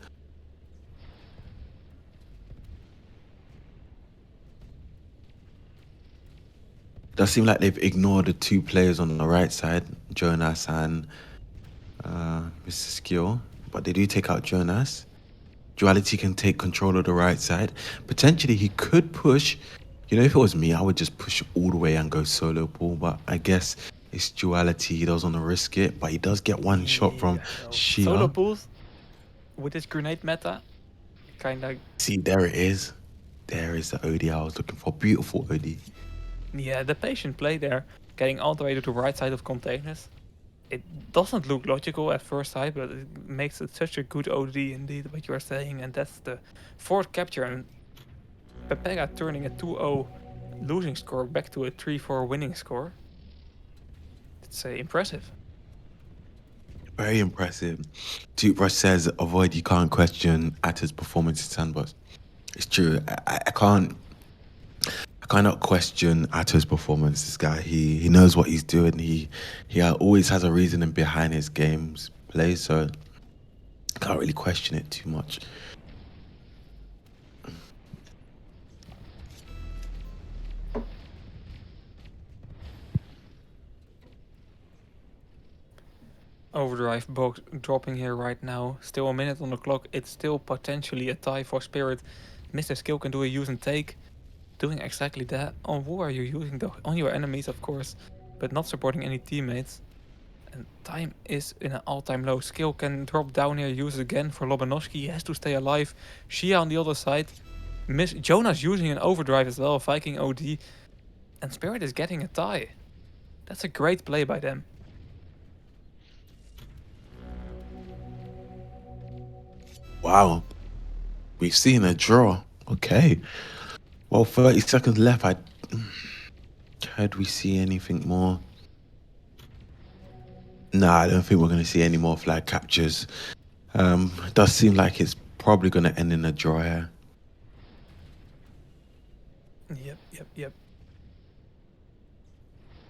Does seem like they've ignored the two players on the right side, Jonas and Mr. Skill, but they do take out Jonas. Duality can take control of the right side. Potentially, he could push. You know, if it was me, I would just push all the way and go solo ball. But I guess it's Duality. He doesn't want to risk it, but he does get one shot from Solo Shia. pools with this grenade meta, kind of. See, there it is. There is the OD I was looking for. Beautiful OD. Yeah, the patient play there, getting all the way to the right side of containers. It doesn't look logical at first sight, but it makes it such a good OD indeed, what you are saying, and that's the fourth capture, and PEPEGA turning a 2-0 losing score back to a 3-4 winning score. It's impressive. Very impressive. Toothbrush says, avoid, you can't question Atta's performance in Sandbox. It's true. I cannot question Atta's performance. This guy, he knows what he's doing. He always has a reasoning behind his games play, so I can't really question it too much. Overdrive box dropping here right now. Still a minute on the clock. It's still potentially a tie for Spirit. Mr. Skill can do a use and take. Doing exactly that. On who are you using though? On your enemies, of course, but not supporting any teammates. And time is in an all-time low. Skill can drop down here, use it again for Lobanovsky. He has to stay alive. Shia on the other side. Jonas using an overdrive as well. Viking OD. And Spirit is getting a tie. That's a great play by them. Wow. We've seen a draw. Okay. Well, 30 seconds left. Could we see anything more? Nah, I don't think we're going to see any more flag captures. It does seem like it's probably going to end in a draw here. Yep.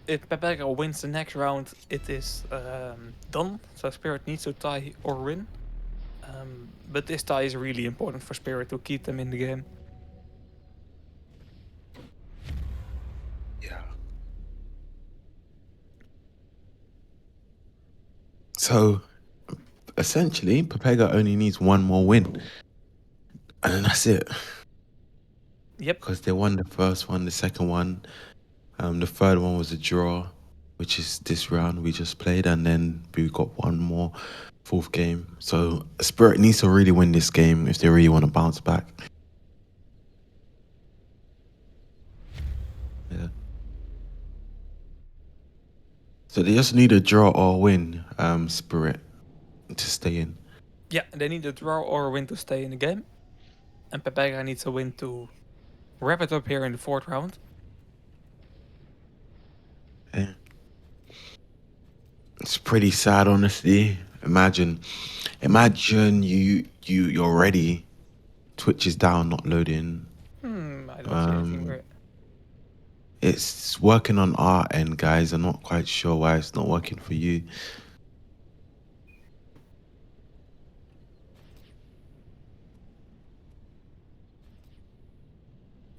If PEPEGA wins the next round, it is done. So Spirit needs to tie or win. But this tie is really important for Spirit to keep them in the game. Yeah. So, essentially, PEPEGA only needs one more win. And then that's it. Yep. Because they won the first one, the second one. The third one was a draw, which is this round we just played. And then we got one more fourth game. So, Spirit needs to really win this game if they really want to bounce back. Yeah. So they just need a draw or a win, Spirit, to stay in. Yeah, they need a draw or a win to stay in the game. And PEPEGA needs a win to wrap it up here in the fourth round. Yeah. It's pretty sad, honestly. Imagine you're ready. Twitch is down, not loading. I don't see anything great. It's working on our end, guys. I'm not quite sure why it's not working for you.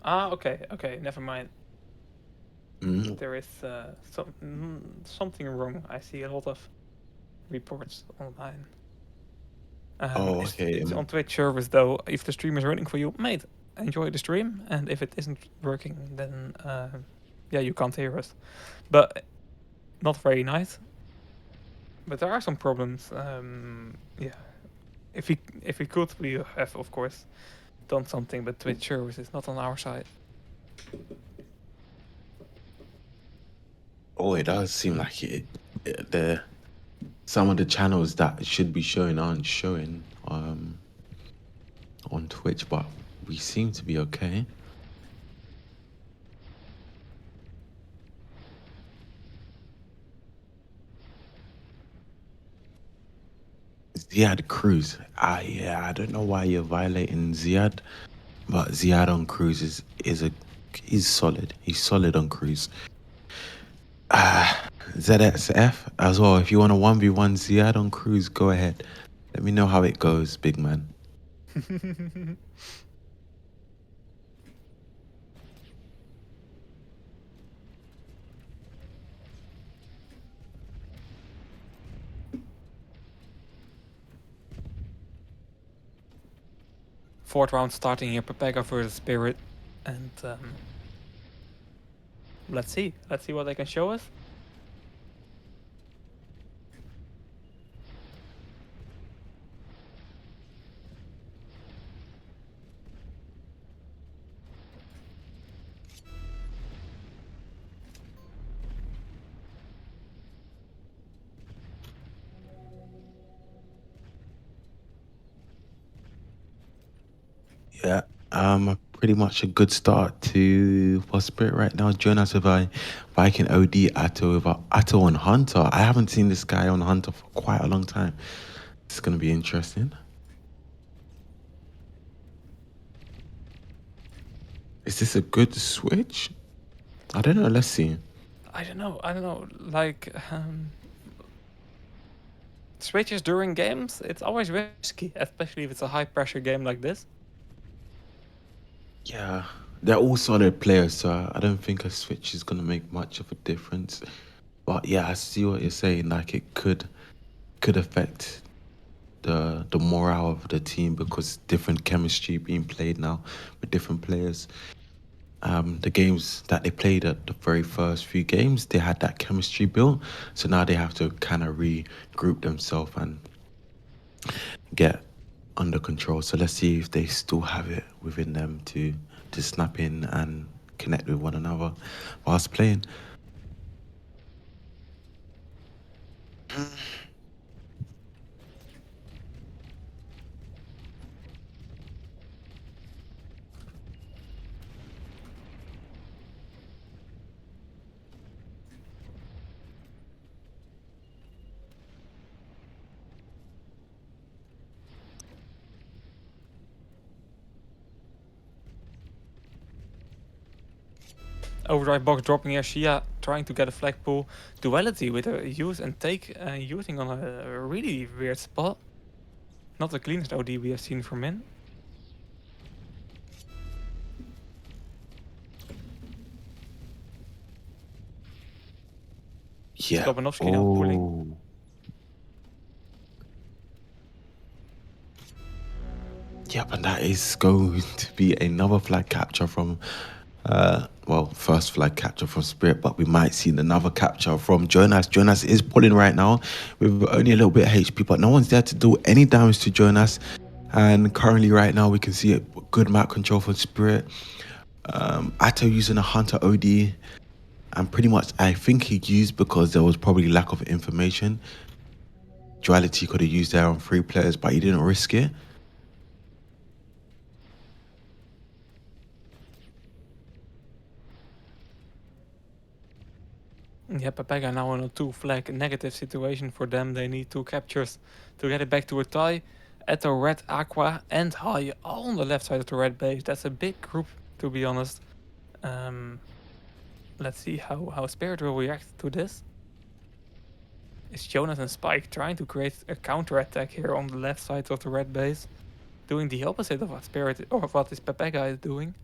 Okay, never mind. Mm. There is something wrong. I see a lot of reports online. Okay. It's on Twitch service though. If the stream is running for you, mate, enjoy the stream. And if it isn't working, then yeah, you can't hear us. But not very nice. But there are some problems. Yeah, if we could, we have of course done something, but Twitch service is not on our side. Oh, it does seem like the some of the channels that should be showing aren't showing on Twitch, but we seem to be okay. Ziad Cruz. Yeah, I don't know why you're violating Ziad, but Ziad on Cruz he's solid. He's solid on Cruz. ZXF as well. If you want a 1v1 Ziad on Cruz, go ahead. Let me know how it goes, big man. Fourth round starting here, PEPEGA versus Spirit, and let's see what they can show us. Yeah, pretty much a good start for Spirit right now. Jonas with a Viking OD, Atto on Hunter. I haven't seen this guy on Hunter for quite a long time. It's gonna be interesting. Is this a good switch? I don't know. Let's see. I don't know. Like switches during games, it's always risky, especially if it's a high pressure game like this. Yeah, they're all solid players, so I don't think a switch is gonna make much of a difference. But yeah, I see what you're saying. Like it could affect the morale of the team because different chemistry being played now with different players. The games that they played at the very first few games, they had that chemistry built. So now they have to kind of regroup themselves and get under control. So let's see if they still have it within them to snap in and connect with one another whilst playing. Overdrive box dropping here, Shia trying to get a flag pull. Duality with a use and take, using on a really weird spot. Not the cleanest OD we have seen from Min. Yeah. Slobanovsky now pulling. Yeah, but that is going to be another flag capture from, first flag capture from Spirit, but we might see another capture from Jonas. Jonas is pulling right now with only a little bit of HP, but no one's there to do any damage to Jonas. And currently right now we can see a good map control from Spirit. Atto using a Hunter OD, and pretty much I think he used because there was probably lack of information. Duality could have used there on 3 players, but he didn't risk it. Yeah, PEPEGA now in a 2 flag negative situation for them. They need 2 captures to get it back to a tie. Eto, Red, Aqua and High all on the left side of the red base. That's a big group, to be honest. Let's see how Spirit will react to this. Is Jonas and Spike trying to create a counter attack here on the left side of the red base? Doing the opposite of what Spirit or what this PEPEGA is doing.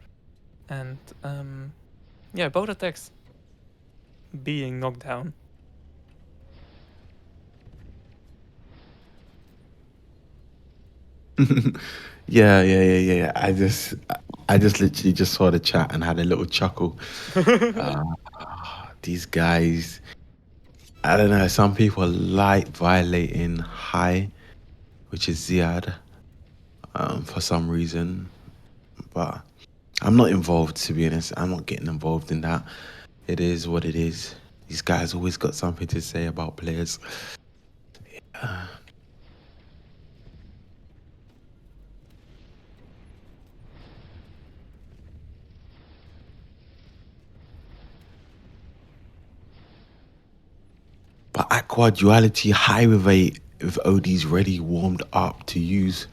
And yeah, both attacks being knocked down. Yeah. I just literally just saw the chat and had a little chuckle. These guys, I don't know. Some people like violating high, which is Ziad, for some reason. But I'm not involved, to be honest. I'm not getting involved in that. It is what it is. These guys always got something to say about players. But Aqua Duality high with ODs ready, warmed up to use.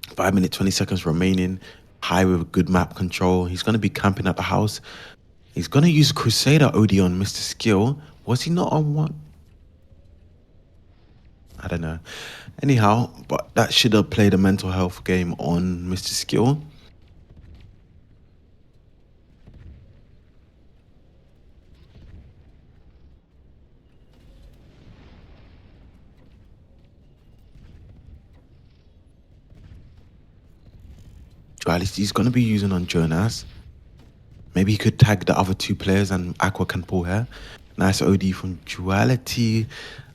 5 minutes, 20 seconds remaining. High with good map control. He's going to be camping at the house. He's going to use Crusader OD on Mr. Skill. Was he not on one? I don't know. Anyhow, but that should have played a mental health game on Mr. Skill. Duality's going to be using on Jonas. Maybe he could tag the other two players and Aqua can pull her. Nice OD from Duality.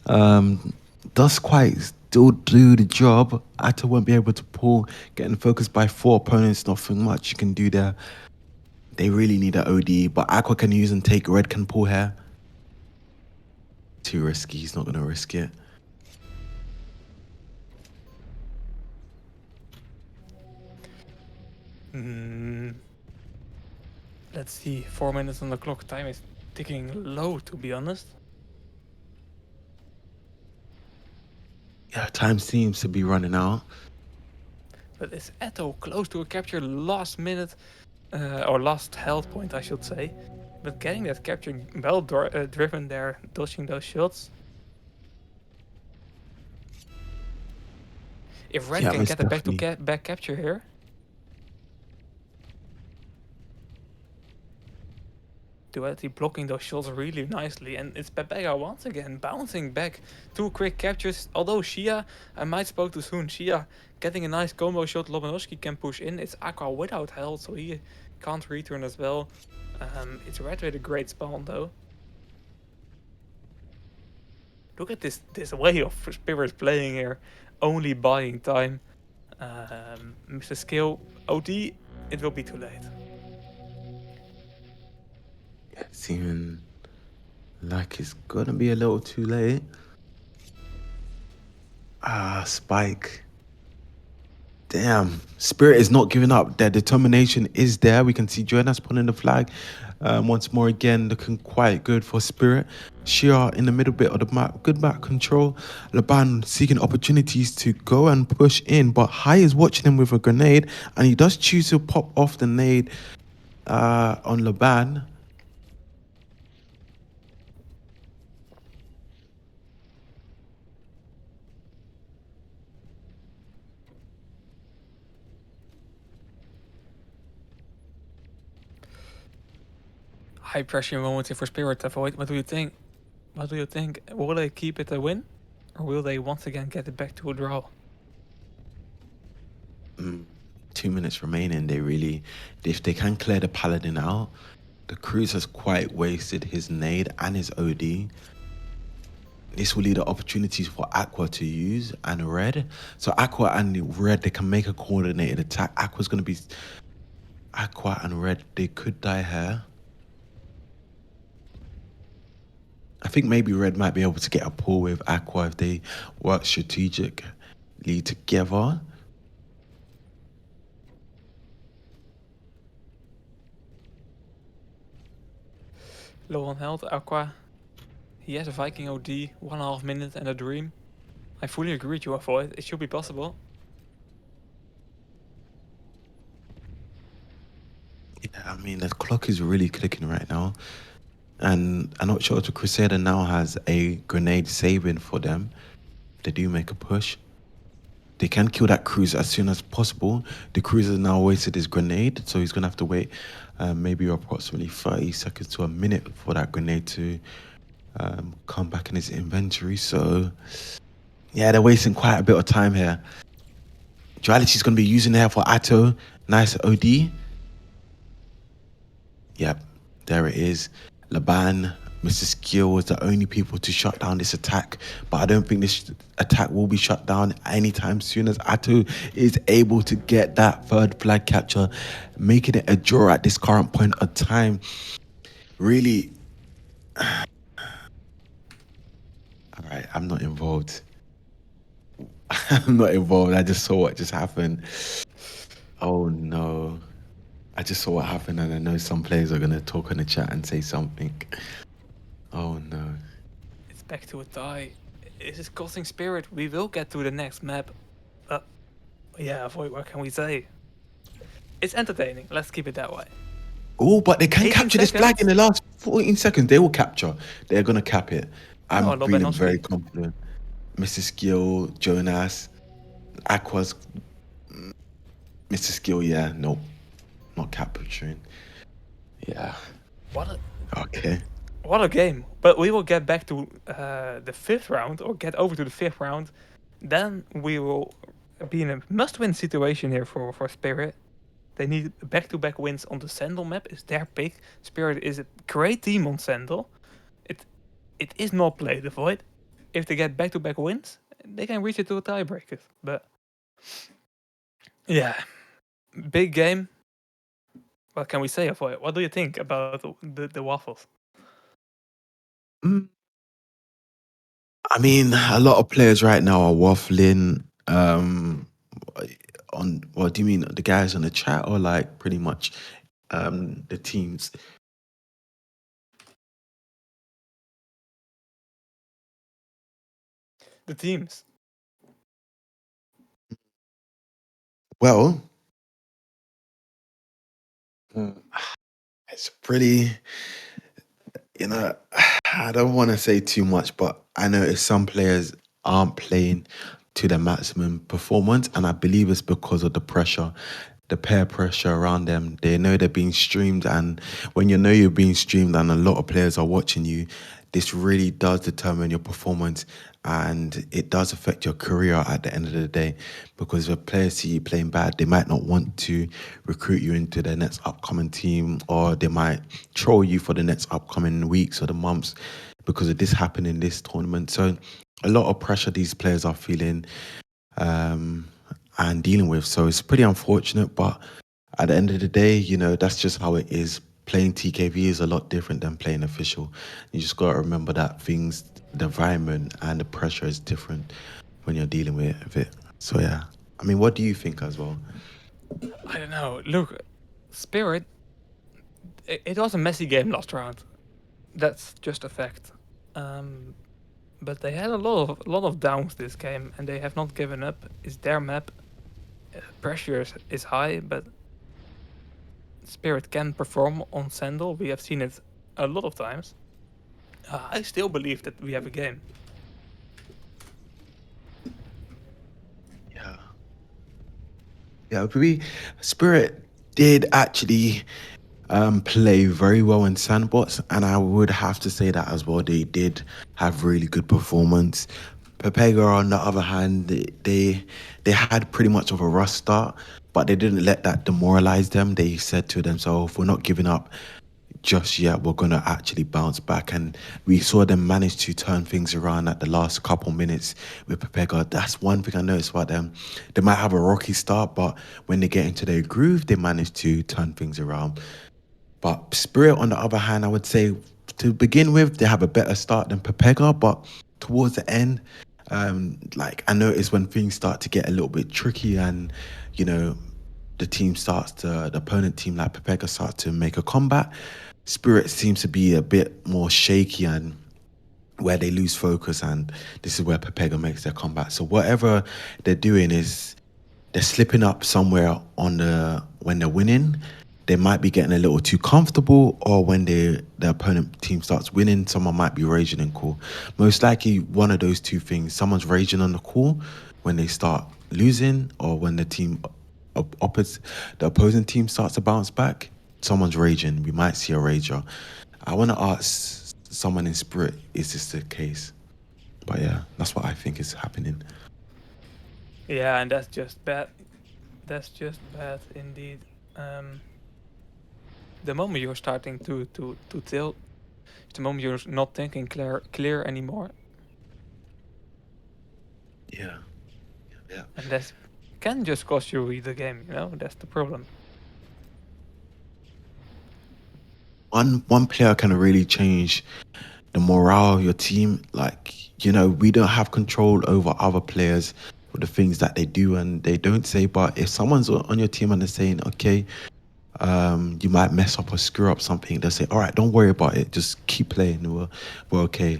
Does quite still do the job. Atta won't be able to pull. Getting focused by 4 opponents, nothing much you can do there. They really need an OD, but Aqua can use and take. Red can pull her. Too risky, he's not going to risk it. Let's see, 4 minutes on the clock. Time is ticking low, to be honest. Yeah, time seems to be running out. But is Eto close to a capture last minute, or last health point, I should say. But getting that capture well driven there, dodging those shots. If Red can get a back capture here. Duality blocking those shots really nicely, and it's PEPEGA once again bouncing back. 2 quick captures, although Shia, I might spoke too soon, Shia getting a nice combo shot, Lobanovsky can push in, it's Aqua without health, so he can't return as well. It's Red with a great spawn though. Look at this way of Spirit playing here, only buying time. Mr. Skill, OD, it will be too late. It's even like it's gonna be a little too late. Spike. Damn, Spirit is not giving up. Their determination is there. We can see Jonas pulling the flag. Once more again, looking quite good for Spirit. Shia in the middle bit of the map, good map control. Laban seeking opportunities to go and push in, but High is watching him with a grenade, and he does choose to pop off the nade on Laban. High pressure moments here for Spirit to avoid. What do you think? What do you think? Will they keep it a win? Or will they once again get it back to a draw? 2 minutes remaining. If they can clear the Paladin out, the Cruise has quite wasted his nade and his OD. This will lead to opportunities for Aqua to use and Red. So Aqua and Red, they can make a coordinated attack. Aqua's going to be... Aqua and Red, they could die here. I think maybe Red might be able to get a pull with Aqua if they work strategically together. Low on health, Aqua. He has a Viking OD, 1.5 minutes and a dream. I fully agree with you, Avoid. It should be possible. Yeah, I mean, the clock is really clicking right now. And I'm not sure if the Crusader now has a grenade saving for them. If they do make a push, they can kill that Cruiser as soon as possible. The Cruiser now wasted his grenade, so he's going to have to wait maybe approximately 30 seconds to a minute for that grenade to come back in his inventory. So, yeah, they're wasting quite a bit of time here. Duality's going to be using it for Atto. Nice OD. Yep, there it is. Laban Mr. Skill was the only people to shut down this attack. But I don't think this attack will be shut down anytime soon, as Atto is able to get that third flag capture, making it a draw at this current point of time. Really, all right, I'm not involved. I'm not involved. I just saw what just happened. Oh no. I just saw what happened, and I know some players are going to talk in the chat and say something. Oh no. It's back to a tie. This is costing Spirit. We will get to the next map. Yeah, what can we say? It's entertaining. Let's keep it that way. Oh, but they can 18 capture this flag in seconds? the last 14 seconds. They will capture. They're going to cap it. I'm Oh, no feeling very Benoski. confident. Mr. Skill, Jonas, Aqua's. Mr. Skill, yeah, no, not capturing. Yeah. What a Okay. what a game! But we will get back to the fifth round, or get over to the fifth round. Then we will be in a must-win situation here for Spirit. They need back-to-back wins on the Sandal map. Is their pick. Spirit is a great team on Sandal. It is not play the void. If they get back-to-back wins, they can reach it to a tiebreaker. But yeah, big game. What can we say of it? What do you think about the waffles? Mm, I mean, a lot of players right now are waffling. On what do you mean? The guys on the chat, or like pretty much the teams? The teams. Well, it's pretty. You know, I don't want to say too much, but I noticed some players aren't playing to their maximum performance, and I believe it's because of the pressure, the peer pressure around them. They know they're being streamed, and when you know you're being streamed and a lot of players are watching you, this really does determine your performance, and it does affect your career at the end of the day, because if players see you playing bad, they might not want to recruit you into their next upcoming team, or they might troll you for the next upcoming weeks or the months because of this happening in this tournament. So a lot of pressure these players are feeling um, and dealing with. So it's pretty unfortunate, but at the end of the day, you know, that's just how it is. Playing TKV is a lot different than playing official. You just got to remember that things, the environment and the pressure is different when you're dealing with it. So yeah, I mean, what do you think as well? I don't know. Look, Spirit. It was a messy game last round. That's just a fact. Um, but they had a lot of downs this game, and they have not given up. It's their map. Pressure is high, but Spirit can perform on Sandal. We have seen it a lot of times. I still believe that we have a game. Yeah. Yeah, we Spirit did actually play very well in Sandbox, and I would have to say that as well. They did have really good performance. PEPEGA, on the other hand, they had pretty much of a rough start, but they didn't let that demoralize them. They said to themselves, "We're not giving up just yet. We're gonna actually bounce back." And we saw them manage to turn things around at the last couple minutes with PEPEGA. That's one thing I noticed about them. They might have a rocky start, but when they get into their groove, they manage to turn things around. But Spirit, on the other hand, I would say to begin with, they have a better start than PEPEGA, but towards the end, like I noticed when things start to get a little bit tricky, and you know, the opponent team like PEPEGA starts to make a comeback. Spirit seems to be a bit more shaky, and where they lose focus, and this is where PEPEGA makes their comeback. So whatever they're doing is they're slipping up somewhere on when they're winning. They might be getting a little too comfortable, or when the opponent team starts winning, someone might be raging in call. Most likely one of those two things. Someone's raging on the call when they start losing, or when the the opposing team starts to bounce back. Someone's raging. We might see a rager. I want to ask someone in Spirit, is this the case? But yeah, that's what I think is happening. Yeah, and that's just bad. That's just bad indeed. The moment you're starting to tilt, It's the moment you're not thinking clear anymore, Yeah, yeah. and that can just cost you the game. That's the problem. One player can really change the morale of your team. Like, we don't have control over other players for the things that they do and they don't say. But if someone's on your team and they're saying, okay, you might mess up or screw up something, they'll say, all right, don't worry about it. Just keep playing. We're okay.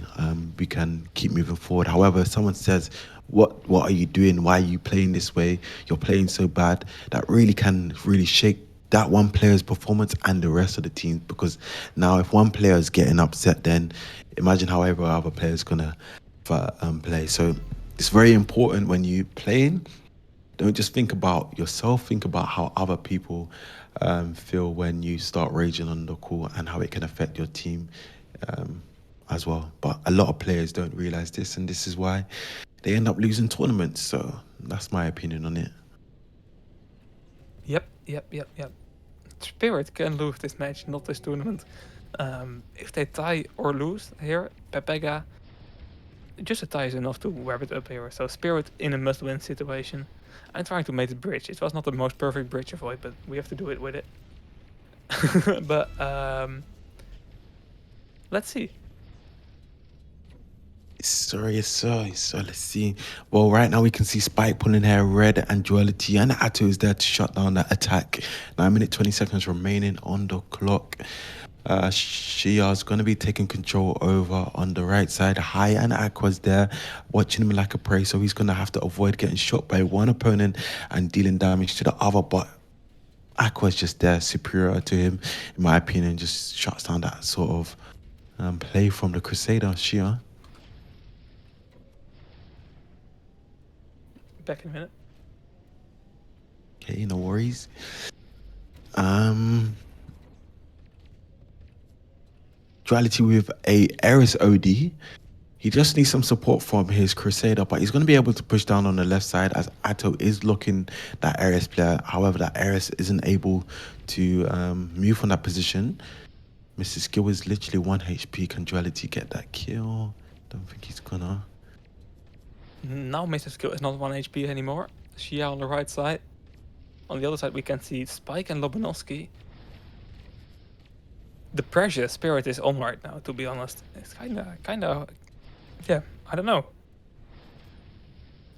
We can keep moving forward. However, if someone says, what are you doing? Why are you playing this way? You're playing so bad. That really can really shake that one player's performance and the rest of the team. Because now if one player is getting upset, then imagine how every other player is going to play. So it's very important when you playing. Don't just think about yourself, think about how other people feel when you start raging on the court and how it can affect your team um, as well. But a lot of players don't realize this, and this is why they end up losing tournaments. So that's my opinion on it. Yep. Spirit can lose this match, not this tournament. If they tie or lose here, PEPEGA, just a tie is enough to wrap it up here. So Spirit in a must-win situation. I'm trying to make the bridge. It was not the most perfect bridge avoid, but we have to do it with it. But let's see. Yes, sir. Let's see. Well, right now we can see Spike pulling hair red and Duality and Atto is there to shut down that attack. 9 minutes, 20 seconds remaining on the clock. Shia's going to be taking control over on the right side. High and Aqua's there watching him like a prey, so he's going to have to avoid getting shot by one opponent and dealing damage to the other. But Aqua's just there, superior to him, in my opinion, just shuts down that sort of play from the Crusader, Shia. Back in a minute. Okay, no worries. Duality with a Eris OD. He just needs some support from his Crusader, but he's going to be able to push down on the left side as Atto is looking that Eris player. However, that Eris isn't able to move from that position. Mr. Skill is literally 1 HP. Can Duality get that kill? Don't think he's gonna. Now Mr. Skill is not 1 HP anymore. Shia on the right side. On the other side, we can see Spike and Lobanovsky. The pressure Spirit is on right now, to be honest. It's kind of, yeah, I don't know.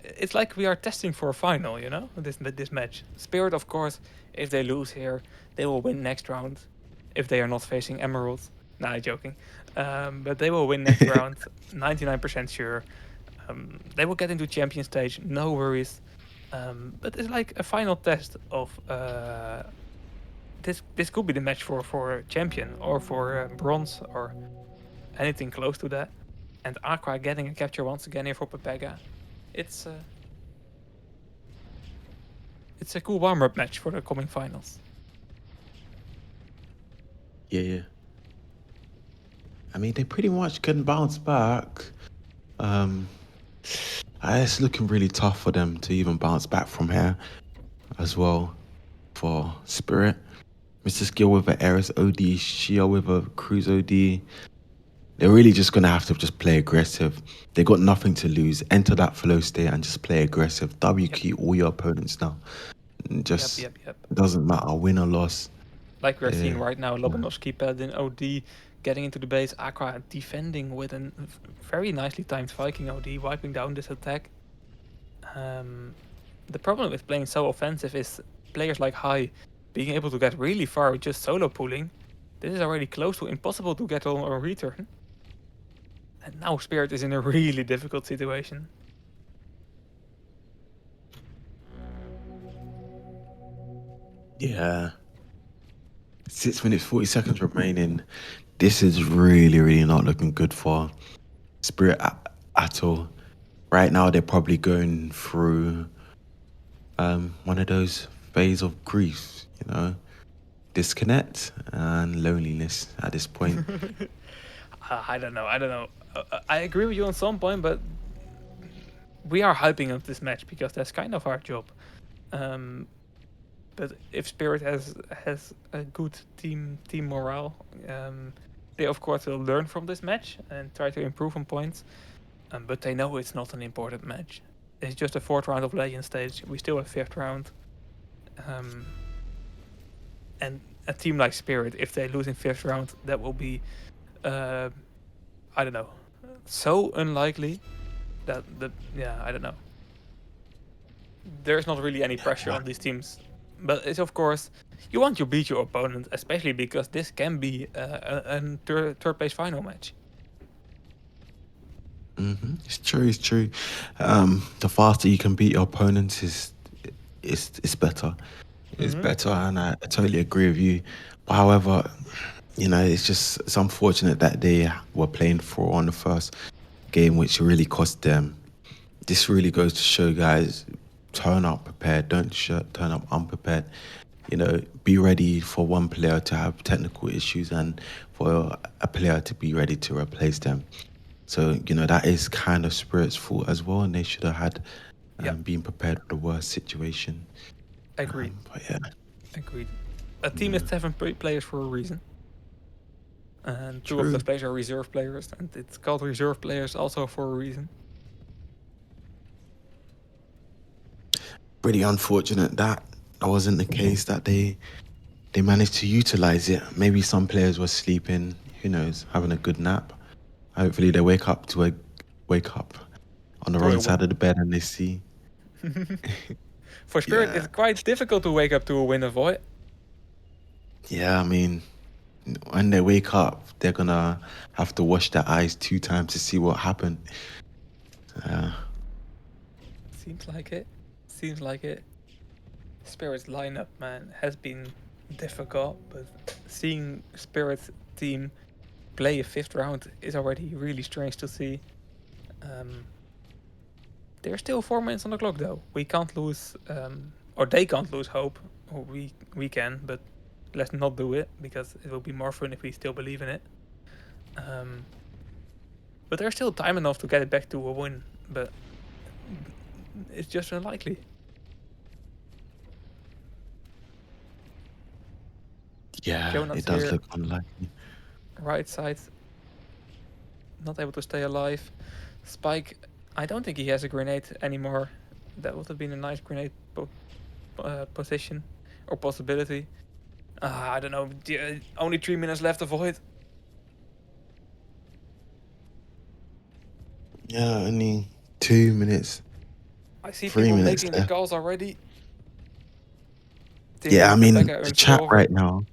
It's like we are testing for a final, this match. Spirit, of course, if they lose here, they will win next round. If they are not facing Emerald. Nah, I'm joking. But they will win next round, 99% sure. They will get into champion stage, no worries. But it's like a final test of this could be the match for champion or for bronze or anything close to that. And Aqua getting a capture once again here for PEPEGA. It's a cool warm-up match for the coming finals. Yeah. I mean, they pretty much can bounce back. It's looking really tough for them to even bounce back from here as well for Spirit. Mr. Skill with an Eris OD, Shia with a Cruise OD. They're really just going to have to just play aggressive. They got nothing to lose. Enter that flow state and just play aggressive. WQ all your opponents now. Just Yep. It doesn't matter, win or loss. Like we're seeing right now, Lobanovsky Paladin OD getting into the base, Aqua defending with a very nicely timed Viking OD, wiping down this attack. The problem with playing so offensive is players like High being able to get really far with just solo pulling. This is already close to impossible to get on a return. And now Spirit is in a really difficult situation. Yeah. 6 minutes, 40 seconds remaining. This is really, really not looking good for Spirit at all. Right now, they're probably going through one of those phase of grief, disconnect and loneliness at this point. I don't know. I agree with you on some point, but we are hyping up this match because that's kind of our job. But if Spirit has a good team morale, They of course will learn from this match and try to improve on points, but they know it's not an important match. It's just a fourth round of Legend stage. We still have fifth round, and a team like Spirit, if they lose in fifth round, that will be, I don't know, so unlikely that I don't know. There's not really any pressure on these teams, but it's of course you want to beat your opponent, especially because this can be a third place final match. It's true. It's true. The faster you can beat your opponents is better. It's better, and I totally agree with you. But however, it's unfortunate that they were playing 4 on the first game, which really cost them. This really goes to show, guys, turn up prepared. Don't turn up unprepared. Be ready for one player to have technical issues and for a player to be ready to replace them. So, that is kind of Spirit's fault as well, and they should have had been prepared for the worst situation. Agreed. But yeah. Agreed. A team is 7 players for a reason. And 2 of True. those players are reserve players, and it's called reserve players also for a reason. Pretty unfortunate that wasn't the case, that they managed to utilize it. Maybe some players were sleeping, who knows, having a good nap. Hopefully they wake up on the wrong side of the bed and they see. For Spirit, Yeah. it's quite difficult to wake up to a win of Void. Yeah, I mean, when they wake up, they're gonna have to wash their eyes 2 times to see what happened. Seems like it. Seems like it. Spirit's lineup, man, has been difficult, but seeing Spirit's team play a fifth round is already really strange to see. There's still 4 minutes on the clock, though. We can't lose, or they can't lose hope. Or we can, but let's not do it because it will be more fun if we still believe in it. But there's still time enough to get it back to a win, but it's just unlikely. Yeah, Jonas it does here, look unlikely. right side, not able to stay alive. Spike, I don't think he has a grenade anymore. That would have been a nice grenade position or possibility. I don't know. Only 3 minutes left of Void. Yeah, only 2 minutes. I see 3 people minutes making the left. calls already. Yeah, I mean, PEPEGA the earns chat silver. right now.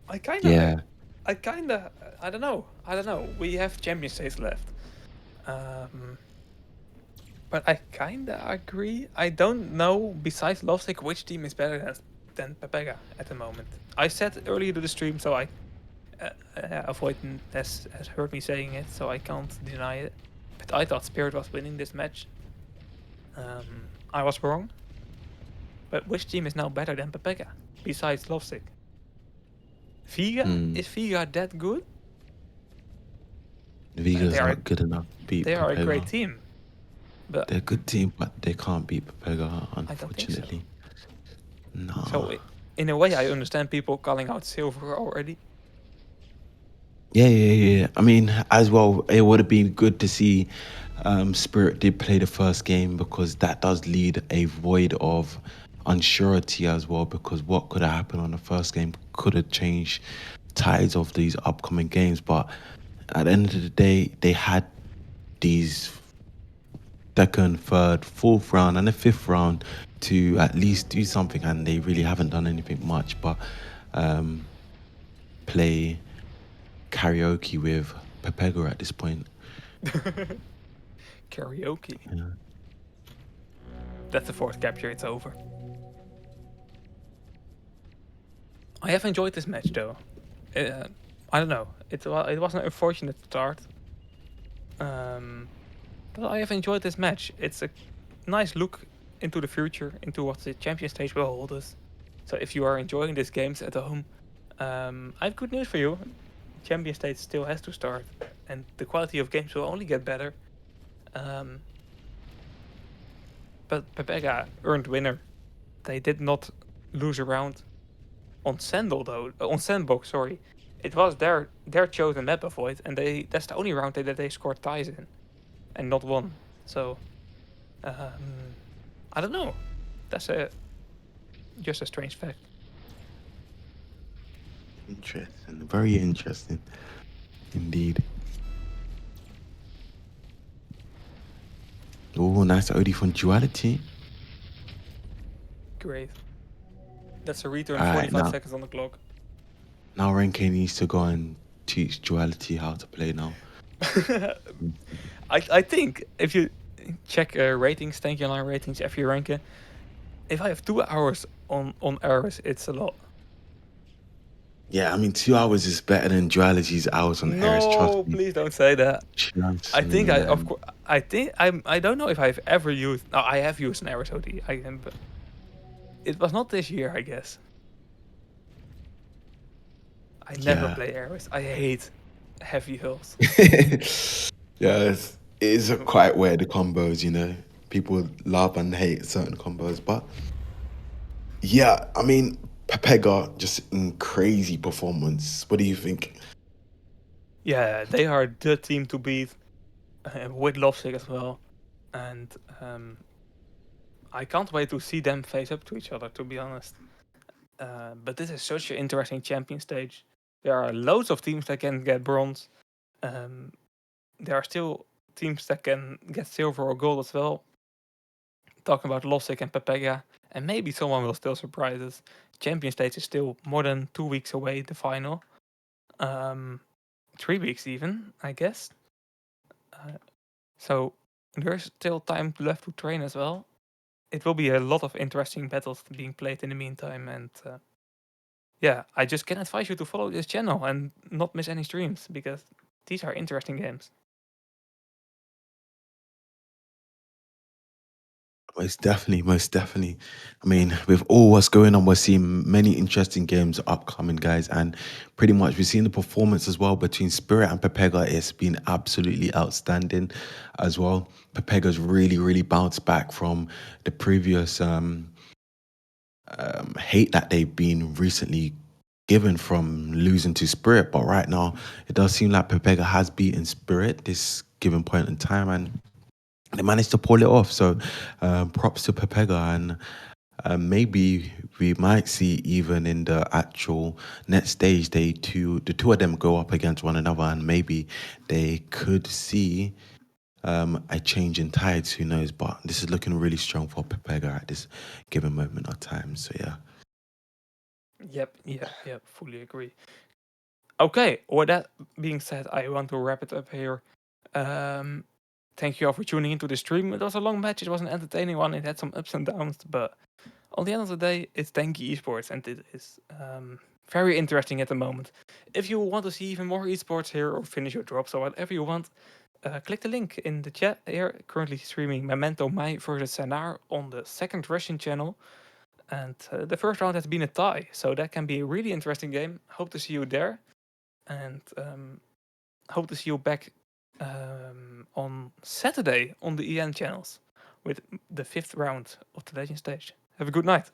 I Yeah. don't know. We have champion stage left. But I kinda agree. I don't know, besides Lovesick, which team is better than PEPEGA at the moment. I said earlier to the stream, so I Avoid has heard me saying it, so I can't deny it. But I thought Spirit was winning this match. I was wrong. But which team is now better than PEPEGA, besides Lovesick? Vega? Is Vega that good? Viga's not good enough to beat They are a great PEPEGA. team. But They're a good team, but they can't beat PEPEGA, I don't think so. unfortunately. No. So in a way, I understand people calling out silver already. Yeah. I mean, as well, it would have been good to see Spirit did play the first game, because that does lead a void of unsurety as well, because what could have happened on the first game could have changed tides of these upcoming games. But at the end of the day, they had these second, third, fourth round and the fifth round to at least do something, and they really haven't done anything much but play karaoke with PEPEGA at this point. Karaoke. Yeah. That's the fourth capture, it's over. I have enjoyed this match though. I don't know. It was an unfortunate start. But I have enjoyed this match. It's a nice look into the future, into what the champion stage will hold us. So if you are enjoying these games at home, I have good news for you. Champion stage still has to start, and the quality of games will only get better. But PEPEGA earned winner. They did not lose a round on Sandal though. On Sandbox, sorry. it was their chosen map of Void, and that's the only round that they scored ties in, and not won. So I don't know. That's just a strange fact. Interesting. Very interesting. Indeed. Oh, nice OD from Duality. Great. That's a return. All right, 45 now seconds on the clock. Renke needs to go and teach Duality how to play now. I think if you check ratings, thank you line ratings, every ranker, if I have 2 hours on Eris, it's a lot. Yeah, I mean, 2 hours is better than Duality's hours on Eris. Trust No, me. please don't say that. Trust I think me, I of man. course I don't know if I've ever used. No, I have used an Eris OD. But it was not this year, I guess. I never Yeah. play Eris. I hate heavy hills. Yes, it is quite weird, the combos, you know. People love and hate certain combos, but yeah, I mean, PEPEGA just in crazy performance. What do you think? Yeah, they are the team to beat with Lovesick as well, and I can't wait to see them face up to each other. To be honest, but this is such an interesting champion stage. There are loads of teams that can get bronze. Um, there are still teams that can get silver or gold as well. Talking about Lovesick and PEPEGA, and maybe someone will still surprise us. Champion stage is still more than 2 weeks away. The final, 3 weeks even, I guess. So there's still time left to train as well. It will be a lot of interesting battles being played in the meantime, and yeah, I just can advise you to follow this channel and not miss any streams because these are interesting games. Most definitely, most definitely. I mean, with all what's going on, we're seeing many interesting games upcoming, guys, and pretty much we've seen the performance as well between Spirit and PEPEGA. It's been absolutely outstanding as well. PEPEGA's really, really bounced back from the previous hate that they've been recently given from losing to Spirit, but right now it does seem like PEPEGA has beaten Spirit this given point in time, and they managed to pull it off. So props to PEPEGA, and maybe we might see even in the actual next stage, the two of them go up against one another, and maybe they could see a change in tides. Who knows? But this is looking really strong for PEPEGA at this given moment of time. So yeah. Yep, fully agree. Okay, with that being said, I want to wrap it up here. Thank you all for tuning into the stream. It was a long match, it was an entertaining one, it had some ups and downs, but on the end of the day, it's Denki Esports, and it is very interesting at the moment. If you want to see even more esports here, or finish your drops, or whatever you want, click the link in the chat here. Currently streaming Memento Mai versus Sanar on the second Russian channel. And the first round has been a tie, so that can be a really interesting game. Hope to see you there, and hope to see you back on Saturday on the EN channels with the fifth round of the Legend stage. Have a good night.